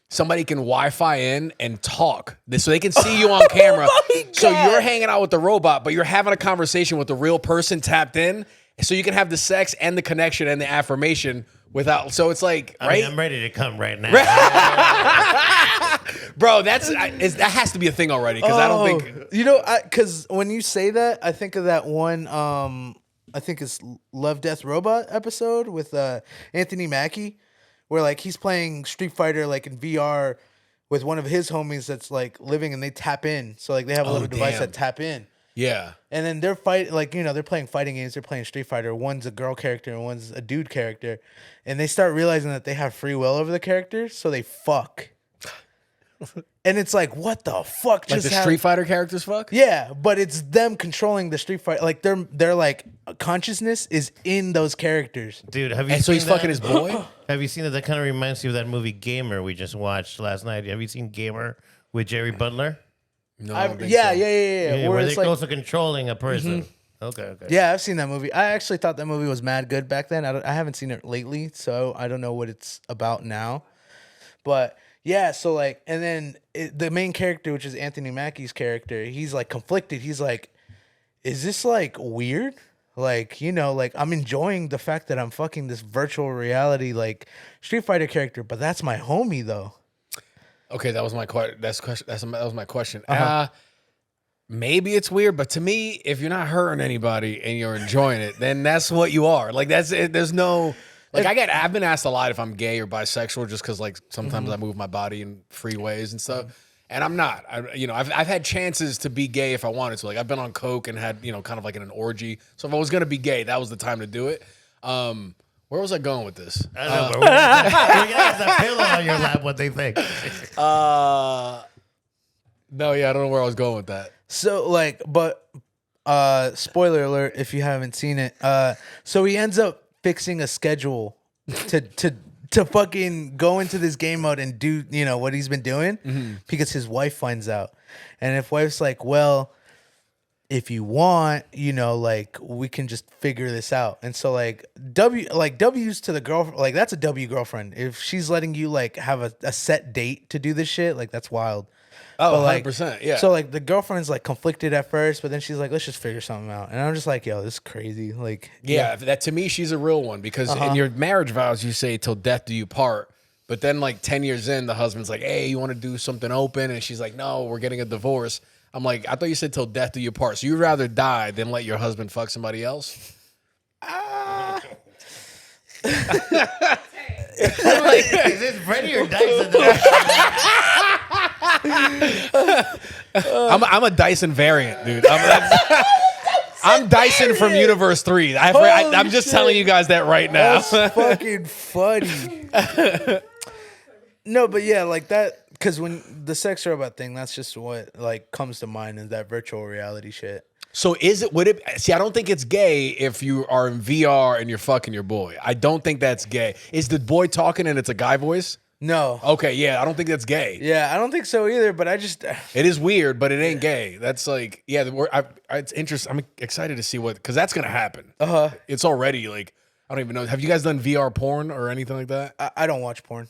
Somebody can Wi-Fi in and talk so they can see you on camera. So you're hanging out with the robot, but you're having a conversation with the real person tapped in. So you can have the sex and the connection and the affirmation without. So it's like, right? I'm ready to come right now. Bro, that has to be a thing already, because I don't think. Because when you say that, I think of that one, I think it's Love, Death, Robot episode with Anthony Mackie, where like he's playing Street Fighter like in VR with one of his homies that's like living, and they tap in. So like they have a little device that tap in. Yeah. And then they're they're playing fighting games. They're playing Street Fighter. One's a girl character and one's a dude character. And they start realizing that they have free will over the characters, so they fuck. And it's like, what the fuck? Like the Street Fighter characters fuck? Yeah, but it's them controlling the Street Fighter. Like they're like consciousness is in those characters. Dude, have you And so seen he's fucking his boy? Have you seen that? That kind of reminds you of that movie Gamer we just watched last night. Have you seen Gamer with Jerry Butler? No, Yeah. Where they're also controlling a person. Okay. Yeah, I've seen that movie. I actually thought that movie was mad good back then. I haven't seen it lately, so I don't know what it's about now. But yeah, so like, and then the main character, which is Anthony Mackie's character, he's like conflicted. He's like, is this like weird? Like, like I'm enjoying the fact that I'm fucking this virtual reality like Street Fighter character, but that's my homie though. Okay, that was my question. That was my question. Maybe it's weird, but to me, if you're not hurting anybody and you're enjoying it, then that's what you are. Like that's it. There's no like I've been asked a lot if I'm gay or bisexual, just because like sometimes I move my body in free ways and stuff, and I'm not. I've had chances to be gay if I wanted to. Like I've been on coke and had kind of like in an orgy. So if I was gonna be gay, that was the time to do it. Where was I going with this? I don't know. We're gonna have that pillow on your lap. What they think? No, I don't know where I was going with that. So like, but spoiler alert if you haven't seen it. So he ends up fixing a schedule to fucking go into this game mode and do what he's been doing because his wife finds out, and if wife's like, well, if you want, like we can just figure this out. And so like W's to the girlfriend, like that's a W girlfriend. If she's letting you like have a set date to do this shit, like that's wild. Oh, but, 100%. Yeah. So like the girlfriend's like conflicted at first, but then she's like, let's just figure something out. And I'm just like, yo, this is crazy. Like, yeah, that to me, she's a real one because in your marriage vows, you say till death do you part. But then like 10 years in, the husband's like, hey, you want to do something open? And she's like, no, we're getting a divorce. I'm like, I thought you said till death do you part. So you'd rather die than let your husband fuck somebody else? Is this Freddy or Dyson? I'm a Dyson variant, dude. I'm Dyson from Universe 3. I'm just telling you guys that right now. That's fucking funny. No, but yeah, like that, because when the sex robot thing, that's just what like comes to mind is that virtual reality shit. So would it, see, I don't think it's gay if you are in VR and you're fucking your boy. I don't think that's gay. Is the boy talking and it's a guy voice? No. Okay, yeah, I don't think that's gay. Yeah, I don't think so either, but I just... It is weird, but it ain't gay. That's like, yeah, it's interesting. I'm excited to see because that's going to happen. Uh-huh. It's already like, I don't even know. Have you guys done VR porn or anything like that? I don't watch porn.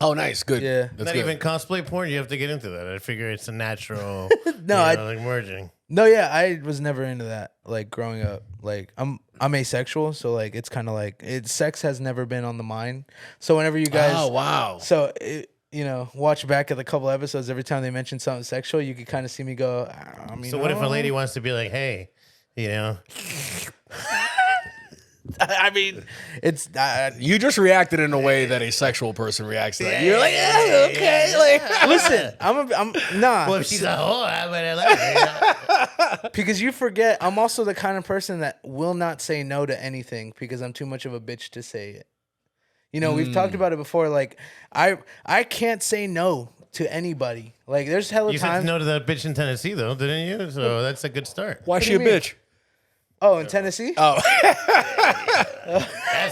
Oh, nice. Good. Yeah. That's Not good. even cosplay porn. You have to get into that. I figure it's a natural. No, like merging. No, yeah, I was never into that. Like growing up, like I'm asexual, so like it's kind of like sex has never been on the mind. So whenever you guys, Oh, wow. So watch back at the couple episodes. Every time they mention something sexual, you could kind of see me go. I mean, So what if a lady wants to be like, hey, I mean, it's You just reacted in a way that a sexual person reacts to that. You're like, yeah, okay. Like, listen. I'm nah. well, if she's a whore, I'm gonna like her. Because you forget, I'm also the kind of person that will not say no to anything because I'm too much of a bitch to say it. You know, we've talked about it before. Like, I can't say no to anybody. Like, there's hella You times. said no to that bitch in Tennessee, though, didn't you? So that's a good start. why she do a you mean? bitch? Oh, in Tennessee? Ask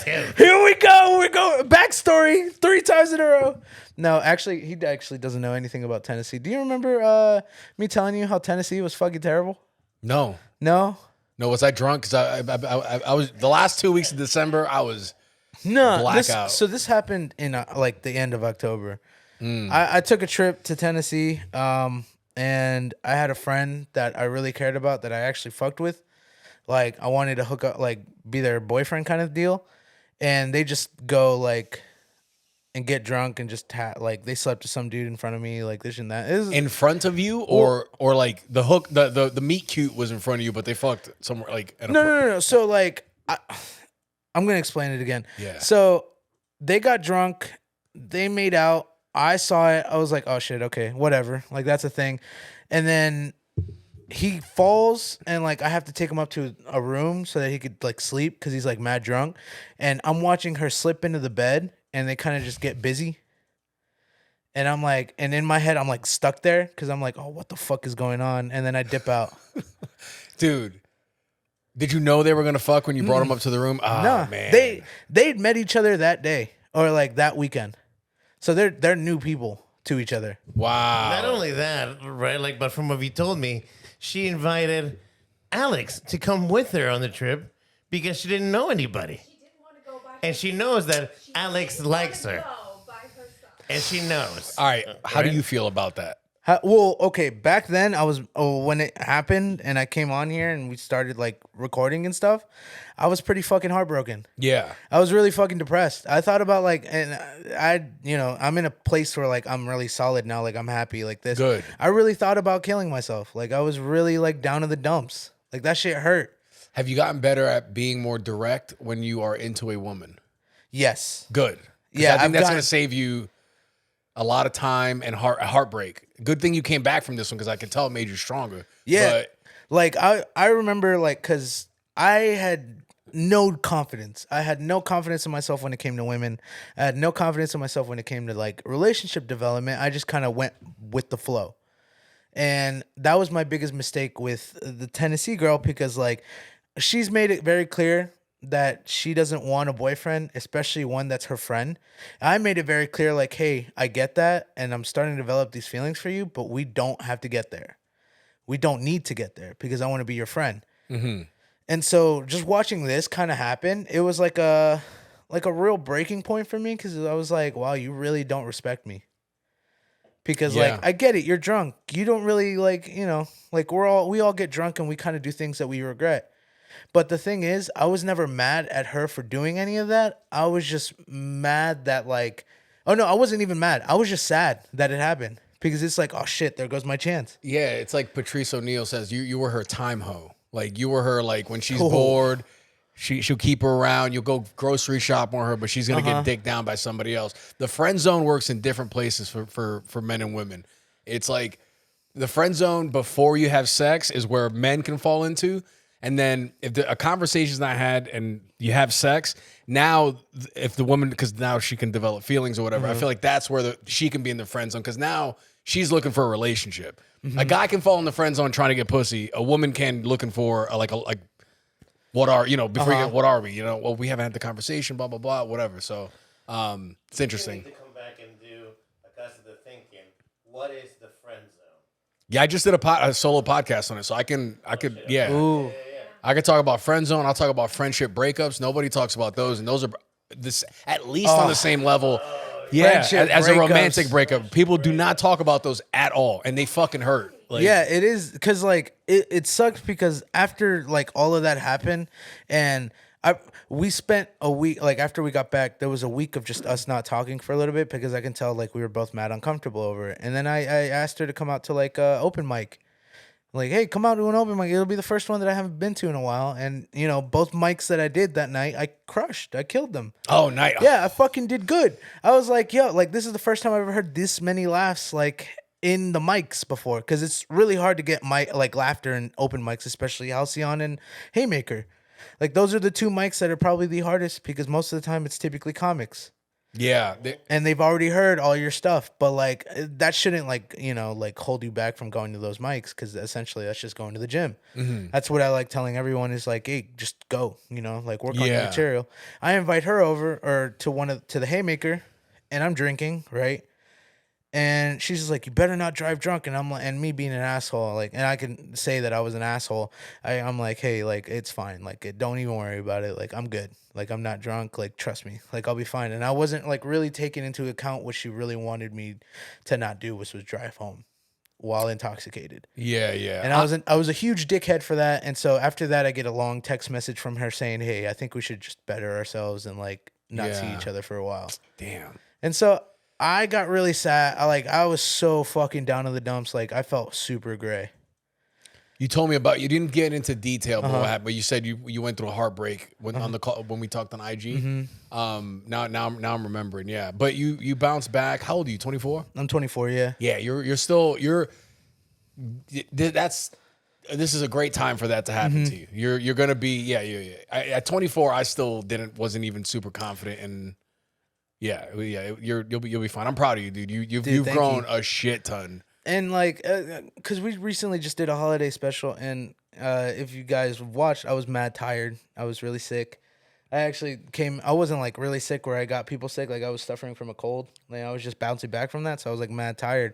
him. Here we go. We're going backstory 3 times in a row. No, actually, he actually doesn't know anything about Tennessee. Do you remember me telling you how Tennessee was fucking terrible? No. No? No, was I drunk? Because I was, the last 2 weeks of December, I was No. blackout. So this happened in like the end of October. I took a trip to Tennessee, and I had a friend that I really cared about that I actually fucked with. Like, I wanted to hook up, like, be their boyfriend kind of deal. And they just go, like, and get drunk and just, like, they slept with some dude in front of me, like, this and that. in front of you, or like the hook, the meet cute was in front of you, but they fucked somewhere, like, at a No. So, like, I'm going to explain it again. Yeah. So, they got drunk. They made out. I saw it. I was like, oh, shit, okay, whatever. Like, that's a thing. And then he falls, and like I have to take him up to a room so that he could like sleep because he's like mad drunk. And I'm watching her slip into the bed, and they kind of just get busy. And I'm like, and in my head, I'm like stuck there because I'm like, oh, what the fuck is going on? And then I dip out. Dude, did you know they were gonna fuck when you brought them up to the room? Oh, No, man. they'd met each other that day or like that weekend, so they're new people to each other. Wow. Not only that, right? Like, but from what you told me, she invited Alex to come with her on the trip because she didn't know anybody. She didn't want to go by And she knows that Alex likes her. herself. By herself. And she knows. All right. How do you feel about that? Well, okay, back then I was when it happened and I came on here and we started like recording and stuff, I was pretty fucking heartbroken. Yeah. I was really fucking depressed. I thought about like, and I'm in a place where like I'm really solid now, like I'm happy like this. Good. I really thought about killing myself. Like I was really like down in the dumps. Like that shit hurt. Have you gotten better at being more direct when you are into a woman? Yes. Good. 'Cause Yeah, I think I've that's gotten- going to save you a lot of time and heartbreak. Good thing you came back from this one because I can tell it made you stronger. Yeah. But Like I remember like because I had no confidence. I had no confidence in myself when it came to women. I had no confidence in myself when it came to like relationship development. I just kind of went with the flow. And that was my biggest mistake with the Tennessee girl because like she's made it very clear that she doesn't want a boyfriend, especially one that's her friend. I made it very clear like, hey, I get that and I'm starting to develop these feelings for you, but we don't have to get there. We don't need to get there because I want to be your friend. Mm-hmm. And so just watching this kind of happen, it was like a real breaking point for me because I was like, wow, you really don't respect me. Because like I get it, you're drunk. You don't really like, like we all get drunk and we kind of do things that we regret. But the thing is, I was never mad at her for doing any of that. I was just mad that like, Oh no, I wasn't even mad. I was just sad that it happened because it's like, oh shit, there goes my chance. Yeah, it's like Patrice O'Neal says, you were her time hoe. Like you were her like when she's Oh. bored, she'll keep her around. You'll go grocery shop on her, but she's gonna get dicked down by somebody else. The friend zone works in different places for men and women. It's like the friend zone before you have sex is where men can fall into. And then if a conversation's not had and you have sex, now if the woman, because now she can develop feelings or whatever, I feel like that's where she can be in the friend zone because now she's looking for a relationship. A guy can fall in the friend zone trying to get pussy. A woman can looking for like what are, before you get, what are we? Well, we haven't had the conversation, blah, blah, blah, whatever. So it's interesting. To come back and do a Casa de Thinking. What is the friend zone? Yeah, I just did a solo podcast on it, so I could, yeah. Ooh. I could talk about friend zone. I'll talk about friendship breakups. Nobody talks about those, and those are this at least on the same level. Yeah, Friendship as a breakups. romantic breakup, people do not talk about those at all, and they fucking hurt. Like, Yeah, it is because like it sucks because after like all of that happened, and we spent a week like after we got back, there was a week of just us not talking for a little bit because I can tell like we were both mad uncomfortable over it, and then I asked her to come out to like open mic. Like, hey, come out to an open mic. It'll be the first one that I haven't been to in a while. And, both mics that I did that night, I crushed. I killed them. Oh, nice. Yeah, I fucking did good. I was like, yo, like, this is the first time I've ever heard this many laughs, like, in the mics before. Because it's really hard to get laughter in open mics, especially Halcyon and Haymaker. Like, those are the two mics that are probably the hardest because most of the time it's typically comics. Yeah. And they've already heard all your stuff, but like that shouldn't hold you back from going to those mics because essentially that's just going to the gym. That's what I like telling everyone is like, hey, just go, work on your material. I invite her over or to the Haymaker, and I'm drinking, right? And she's just like, you better not drive drunk. And I'm like, and me being an asshole, like, and I can say that I was an asshole. I'm like, hey, like, it's fine. Like, don't even worry about it. Like, I'm good. Like, I'm not drunk. Like, trust me. Like, I'll be fine. And I wasn't like really taking into account what she really wanted me to not do, which was drive home while intoxicated. Yeah, yeah. And I was a huge dickhead for that. And so after that, I get a long text message from her saying, hey, I think we should just better ourselves and like not see each other for a while. Damn. And so I got really sad. I was so fucking down in the dumps. Like, I felt super gray. You told me you didn't get into detail, but what happened? But you said you went through a heartbreak on the call when we talked on IG. Now I'm remembering. Yeah, but you bounced back. How old are you? 24. I'm 24. Yeah. Yeah, this is a great time for that to happen to you. You're gonna be at 24. I still wasn't even super confident and. You'll be fine. I'm proud of you, dude. You've grown a shit ton. And like, cause we recently just did a holiday special, and if you guys watched, I was mad tired. I was really sick. I wasn't like really sick where I got people sick. Like I was suffering from a cold. Like I was just bouncing back from that, so I was like mad tired.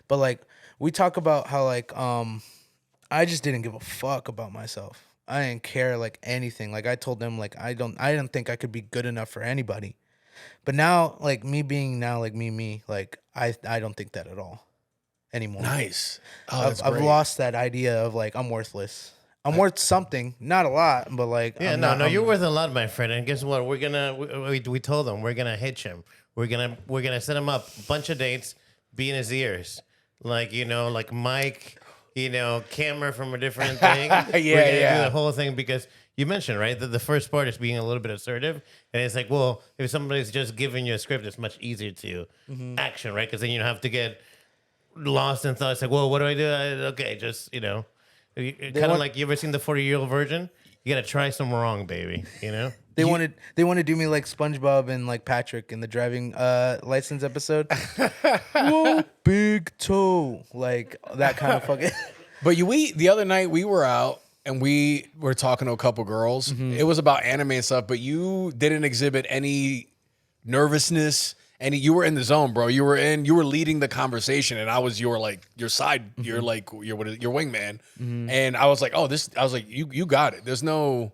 But like we talk about how like I just didn't give a fuck about myself. I didn't care like anything. Like I told them like I didn't think I could be good enough for anybody. But now, like me being now like me, like I don't think that at all anymore. Nice. Oh, I've lost that idea of like I'm worthless. I'm worth something, not a lot, but like you're worth a lot, my friend. And guess what? We told him we're gonna hitch him. We're gonna set him up a bunch of dates, be in his ears, like like Mike, camera from a different thing. We're gonna do the whole thing because. You mentioned, right, that the first part is being a little bit assertive. And it's like, well, if somebody's just giving you a script, it's much easier to action, right? Because then you don't have to get lost in thoughts like, well, what do I do? Okay, just, kind of like you ever seen the 40-year-old virgin? You got to try some wrong, baby, They want to do me like SpongeBob and like Patrick in the driving license episode. Whoa, big toe. Like that kind of fucking. But the other night we were out. And we were talking to a couple girls. It was about anime and stuff, but you didn't exhibit any nervousness. And you were in the zone, bro. You were leading the conversation, and I was your side, your wingman. And I was like, you got it. There's no,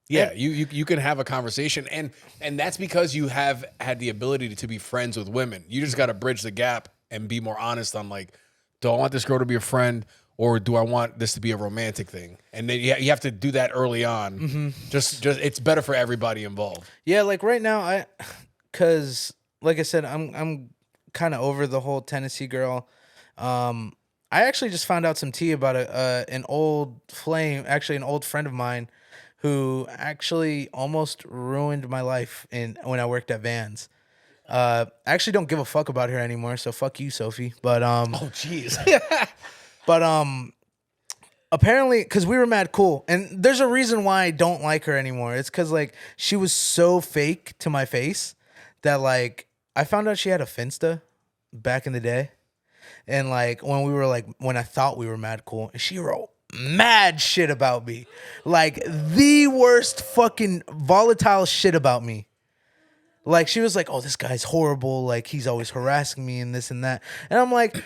you can have a conversation, and that's because you have had the ability to be friends with women. You just got to bridge the gap and be more honest on like, do I want this girl to be a friend? Or do I want this to be a romantic thing? And then you have to do that early on. Just it's better for everybody involved. Yeah, like right now, because like I said, I'm kind of over the whole Tennessee girl. I actually just found out some tea about an old flame, actually an old friend of mine, who actually almost ruined my life when I worked at Vans. I actually don't give a fuck about her anymore, so fuck you, Sophie. But Oh, jeez. but apparently, because we were mad cool, and there's a reason why I don't like her anymore. It's because like she was so fake to my face that like I found out she had a Finsta back in the day, and like when I thought we were mad cool, and she wrote mad shit about me, like the worst fucking volatile shit about me. Like she was like, "Oh, this guy's horrible. Like he's always harassing me and this and that." And I'm like,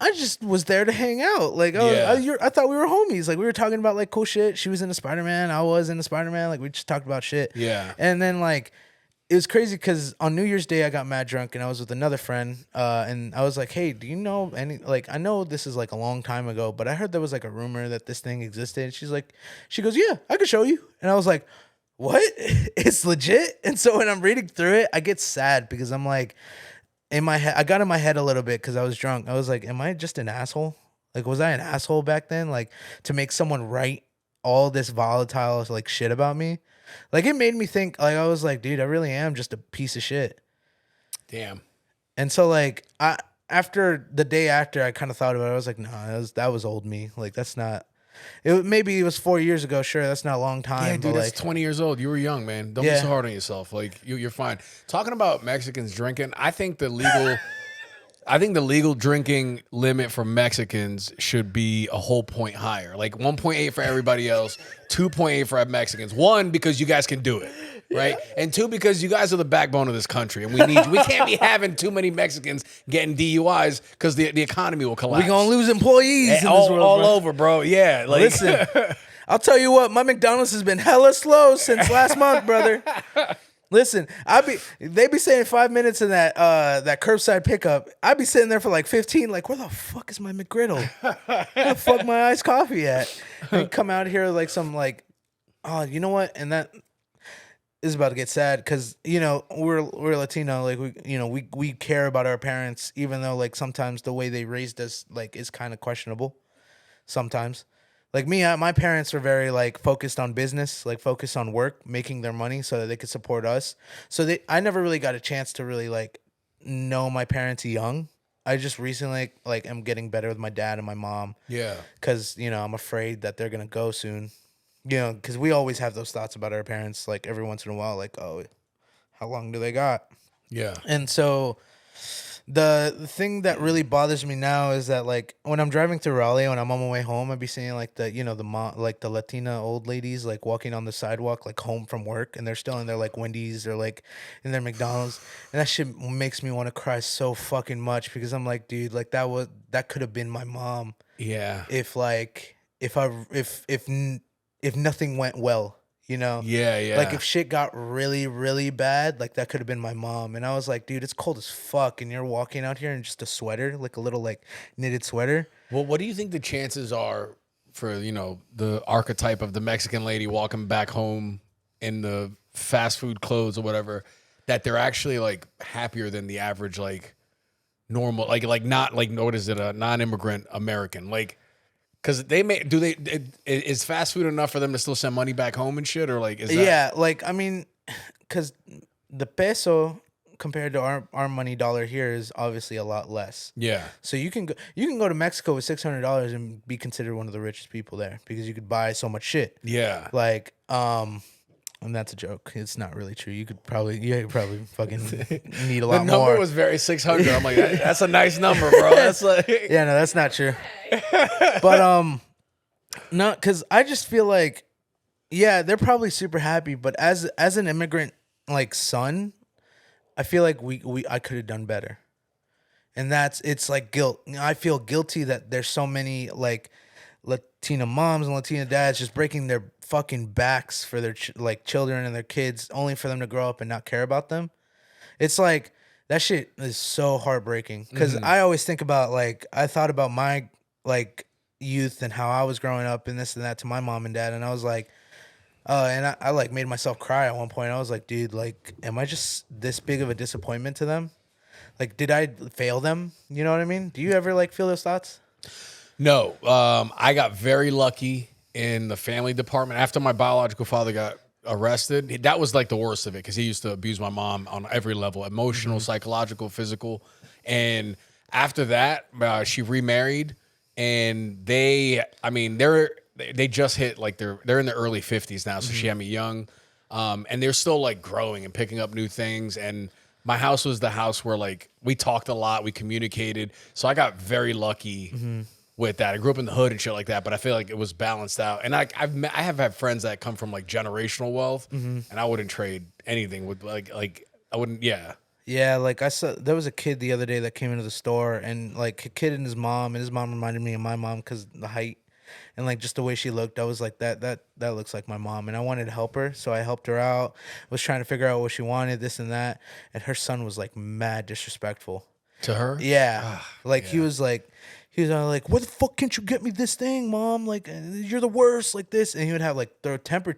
"I just was there to hang out. Like, oh, Yeah. I thought we were homies. Like we were talking about like cool shit. She was in the Spider-Man. I was in the Spider-Man. Like we just talked about shit. Yeah. And then like it was crazy because on New Year's Day I got mad drunk and I was with another friend. And I was like, "Hey, do you know any? Like I know this is like a long time ago, but I heard there was like a rumor that this thing existed." And she goes, "Yeah, I could show you." And I was like, what? It's legit? And so when I'm reading through it, I get sad because I'm like, in my head, I got in my head a little bit because I was drunk. I was like, am I just an asshole? Like, was I an asshole back then? Like, to make someone write all this volatile, like, shit about me? Like, it made me think, like, I was like, dude, I really am just a piece of shit. Damn. And so, like, after the day after, I kind of thought about it. I was like, nah, that was old me. Like, that's not. Maybe it was 4 years ago. Sure, that's not a long time. Yeah, but dude, that's like, 20 years old. You were young, man. Don't be Yeah. so hard on yourself. Like you're fine. Talking about Mexicans drinking, I think the legal drinking limit for Mexicans should be a whole point higher. Like 1.8 for everybody else, 2.8 for Mexicans. One, because you guys can do it, right? And two, because you guys are the backbone of this country, and we need you. We can't be having too many Mexicans getting DUIs because the economy will collapse. we gonna lose employees in this all world, bro. over, bro. Yeah, like Listen, I'll tell you what, my McDonald's has been hella slow since last month, brother. Listen, they be saying 5 minutes in that curbside pickup. I'd be sitting there for like 15, like, where the fuck is my McGriddle? Where the fuck my iced coffee at? And come out here like some like, oh, you know what? And that is about to get sad because we're Latino, like we care about our parents, even though like sometimes the way they raised us like is kind of questionable. Sometimes. Like me, my parents were very like focused on business, like focused on work, making their money so that they could support us. So I never really got a chance to really like know my parents young. I just recently like am getting better with my dad and my mom. yeah. Because I'm afraid that they're gonna go soon. Because we always have those thoughts about our parents, like every once in a while, like, oh, how long do they got? Yeah. And so the thing that really bothers me now is that like when I'm driving through Raleigh, when I'm on my way home, I'd be seeing like the Latina old ladies like walking on the sidewalk like home from work, and they're still in their like Wendy's or like in their McDonald's, and that shit makes me want to cry so fucking much because I'm like, dude, like that could have been my mom Yeah. if nothing went well. Yeah, yeah. Like if shit got really, really bad, like that could have been my mom. And I was like, dude, it's cold as fuck. And you're walking out here in just a sweater, like a little like knitted sweater. Well, what do you think the chances are for, the archetype of the Mexican lady walking back home in the fast food clothes or whatever, that they're actually like happier than the average, like normal, like not like, what is it, a non-immigrant American? Like, because is fast food enough for them to still send money back home and shit? Or like, is that? Yeah, like, I mean, because the peso compared to our money dollar here is obviously a lot less. Yeah. So you can go to Mexico with $600 and be considered one of the richest people there because you could buy so much shit. Yeah. Like, and that's a joke. It's not really true. You could probably fucking need a lot The number more. was very 600. I'm like, that's a nice number, bro. That's like, Yeah, no, that's not true. But no, because I just feel like, yeah, they're probably super happy. But as an immigrant like son, I feel like I could have done better, and it's like guilt. I feel guilty that there's so many like Latina moms and Latina dads just breaking their fucking backs for their children and their kids, only for them to grow up and not care about them. It's like that shit is so heartbreaking because I always think about I thought about my like youth and how I was growing up and this and that to my mom and dad, and I was like, and I like made myself cry at one point. I was like, dude, like, am I just this big of a disappointment to them? Like, did I fail them? You know what I mean? Do you ever like feel those thoughts? No, I got very lucky in the family department after my biological father got arrested. That was like the worst of it because he used to abuse my mom on every level, emotional, psychological, physical. And after that, she remarried, and they just hit like they're in their early 50s now, so she had me young, and they're still like growing and picking up new things. And my house was the house where like we talked a lot, we communicated, so I got very lucky with that. I grew up in the hood and shit like that, but I feel like it was balanced out. And I have had friends that come from like generational wealth, and I wouldn't trade anything with like I wouldn't. Yeah. Yeah, like I saw there was a kid the other day that came into the store, and like a kid and his mom reminded me of my mom because the height and like just the way she looked. I was like that looks like my mom, and I wanted to help her, so I helped her out. Was trying to figure out what she wanted, this and that, and her son was like mad disrespectful To her? Yeah, he was like, "Where the fuck can't you get me this thing, mom? Like, you're the worst, like this." And he would have like throw temper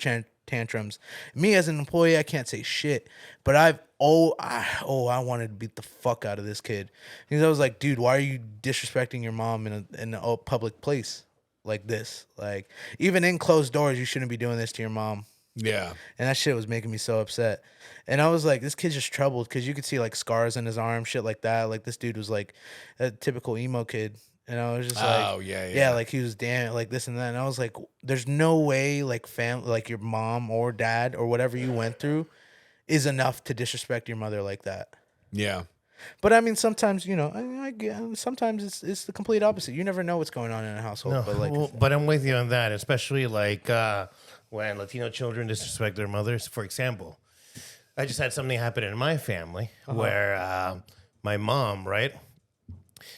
tantrums. Me as an employee, I can't say shit, but I wanted to beat the fuck out of this kid because I was like, dude, why are you disrespecting your mom in a public place like this? Like, even in closed doors, you shouldn't be doing this to your mom. Yeah. And that shit was making me so upset. And I was like, this kid's just troubled because you could see like scars in his arm, shit like that. Like this dude was like a typical emo kid. And I was just like, Oh, yeah. like he was damn like this and that. And I was like, there's no way like like your mom or dad or whatever you went through is enough to disrespect your mother like that. Yeah. But I mean, sometimes, sometimes it's the complete opposite. You never know what's going on in a household. No, But like, but I'm with you on that, especially like when Latino children disrespect their mothers. For example, I just had something happen in my family where my mom, right?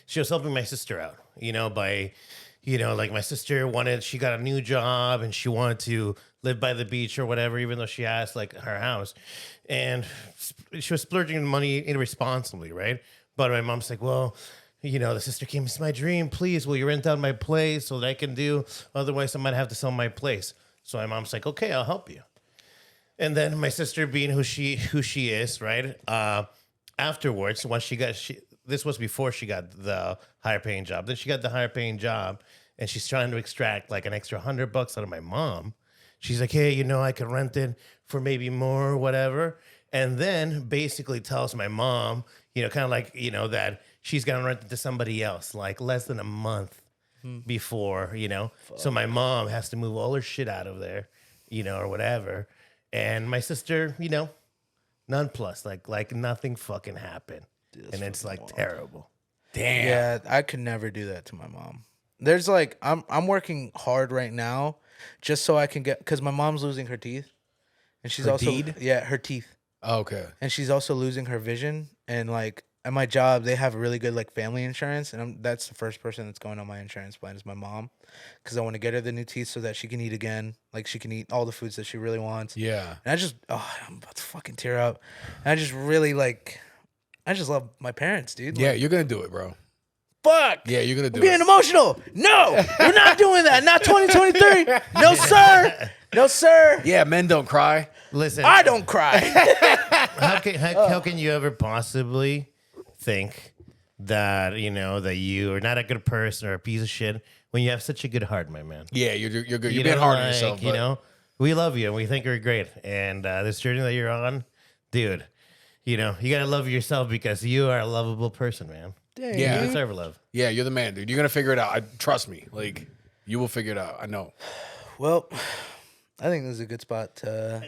She was helping my sister out, like my sister she got a new job and she wanted to live by the beach or whatever, even though she asked like her house. And she was splurging money irresponsibly, right? But my mom's like, well, the sister came, it's my dream. Please, will you rent out my place so that I can do? Otherwise, I might have to sell my place. So my mom's like, okay, I'll help you. And then my sister, being who she is, right? Afterwards, once this was before she got the higher paying job. Then she got the higher paying job, and she's trying to extract like an extra $100 out of my mom. She's like, hey, I could rent it for maybe more or whatever. And then basically tells my mom, kind of like, that she's going to rent it to somebody else, like less than a month before, So my mom has to move all her shit out of there, or whatever. And my sister, nonplussed, like nothing fucking happened. And it's like terrible. Damn. yeah, I could never do that to my mom. There's like, I'm working hard right now just so I can because my mom's losing her teeth. And she's Her also, deed? yeah, her teeth. Okay. And she's also losing her vision. And like at my job, they have really good like family insurance. And that's the first person that's going on my insurance plan is my mom. Because I want to get her the new teeth so that she can eat again. Like she can eat all the foods that she really wants. Yeah. And I'm about to fucking tear up. And I just love my parents, dude. Yeah, Like, you're going to do it, bro. fuck. Yeah, you're going to do I'm getting it. emotional. No, we're not doing that. Not 2023. No, sir. No, sir. Yeah, men don't cry. Listen, I don't cry. how can you ever possibly think that, that you are not a good person or a piece of shit when you have such a good heart, my man? Yeah, you're good. You're being hard on yourself. But we love you and we think you're great. And this journey that you're on, dude, you got to love yourself because you are a lovable person, man. Yeah. You deserve love. Yeah, you're the man, dude. You're going to figure it out. Trust me. Like, you will figure it out. I know. Well, I think this is a good spot to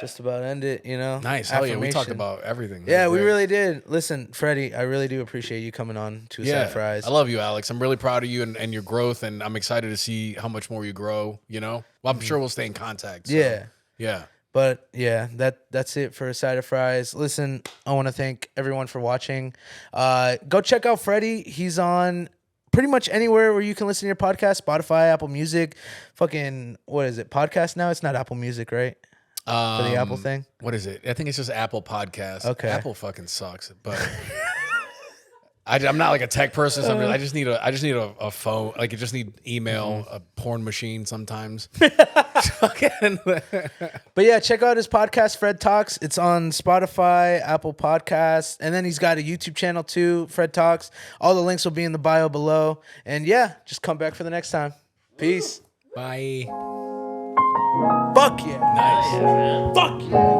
just about end it, Nice. Hell yeah. We talked Affirmation. about everything. Yeah, we really did. Listen, Freddie, I really do appreciate you coming on to Aside Fries. I love you, Alex. I'm really proud of you and your growth, and I'm excited to see how much more you grow, Well, I'm sure we'll stay in contact. So, Yeah. Yeah. But yeah, that's it for Aside Fries. Listen, I want to thank everyone for watching. Go check out Freddie. He's on pretty much anywhere where you can listen to your podcast. Spotify, Apple Music, fucking, what is it? Podcast now? It's not Apple Music, right? For the Apple thing? What is it? I think it's just Apple Podcast. Okay. Apple fucking sucks, but I'm not like a tech person. So I just need a phone. Like I just need email, a porn machine sometimes. But yeah, check out his podcast, Fred Talks. It's on Spotify, Apple Podcasts, and then he's got a YouTube channel too, Fred Talks. All the links will be in the bio below. And yeah, just come back for the next time. Peace. Bye. Fuck yeah. Nice. Fuck yeah.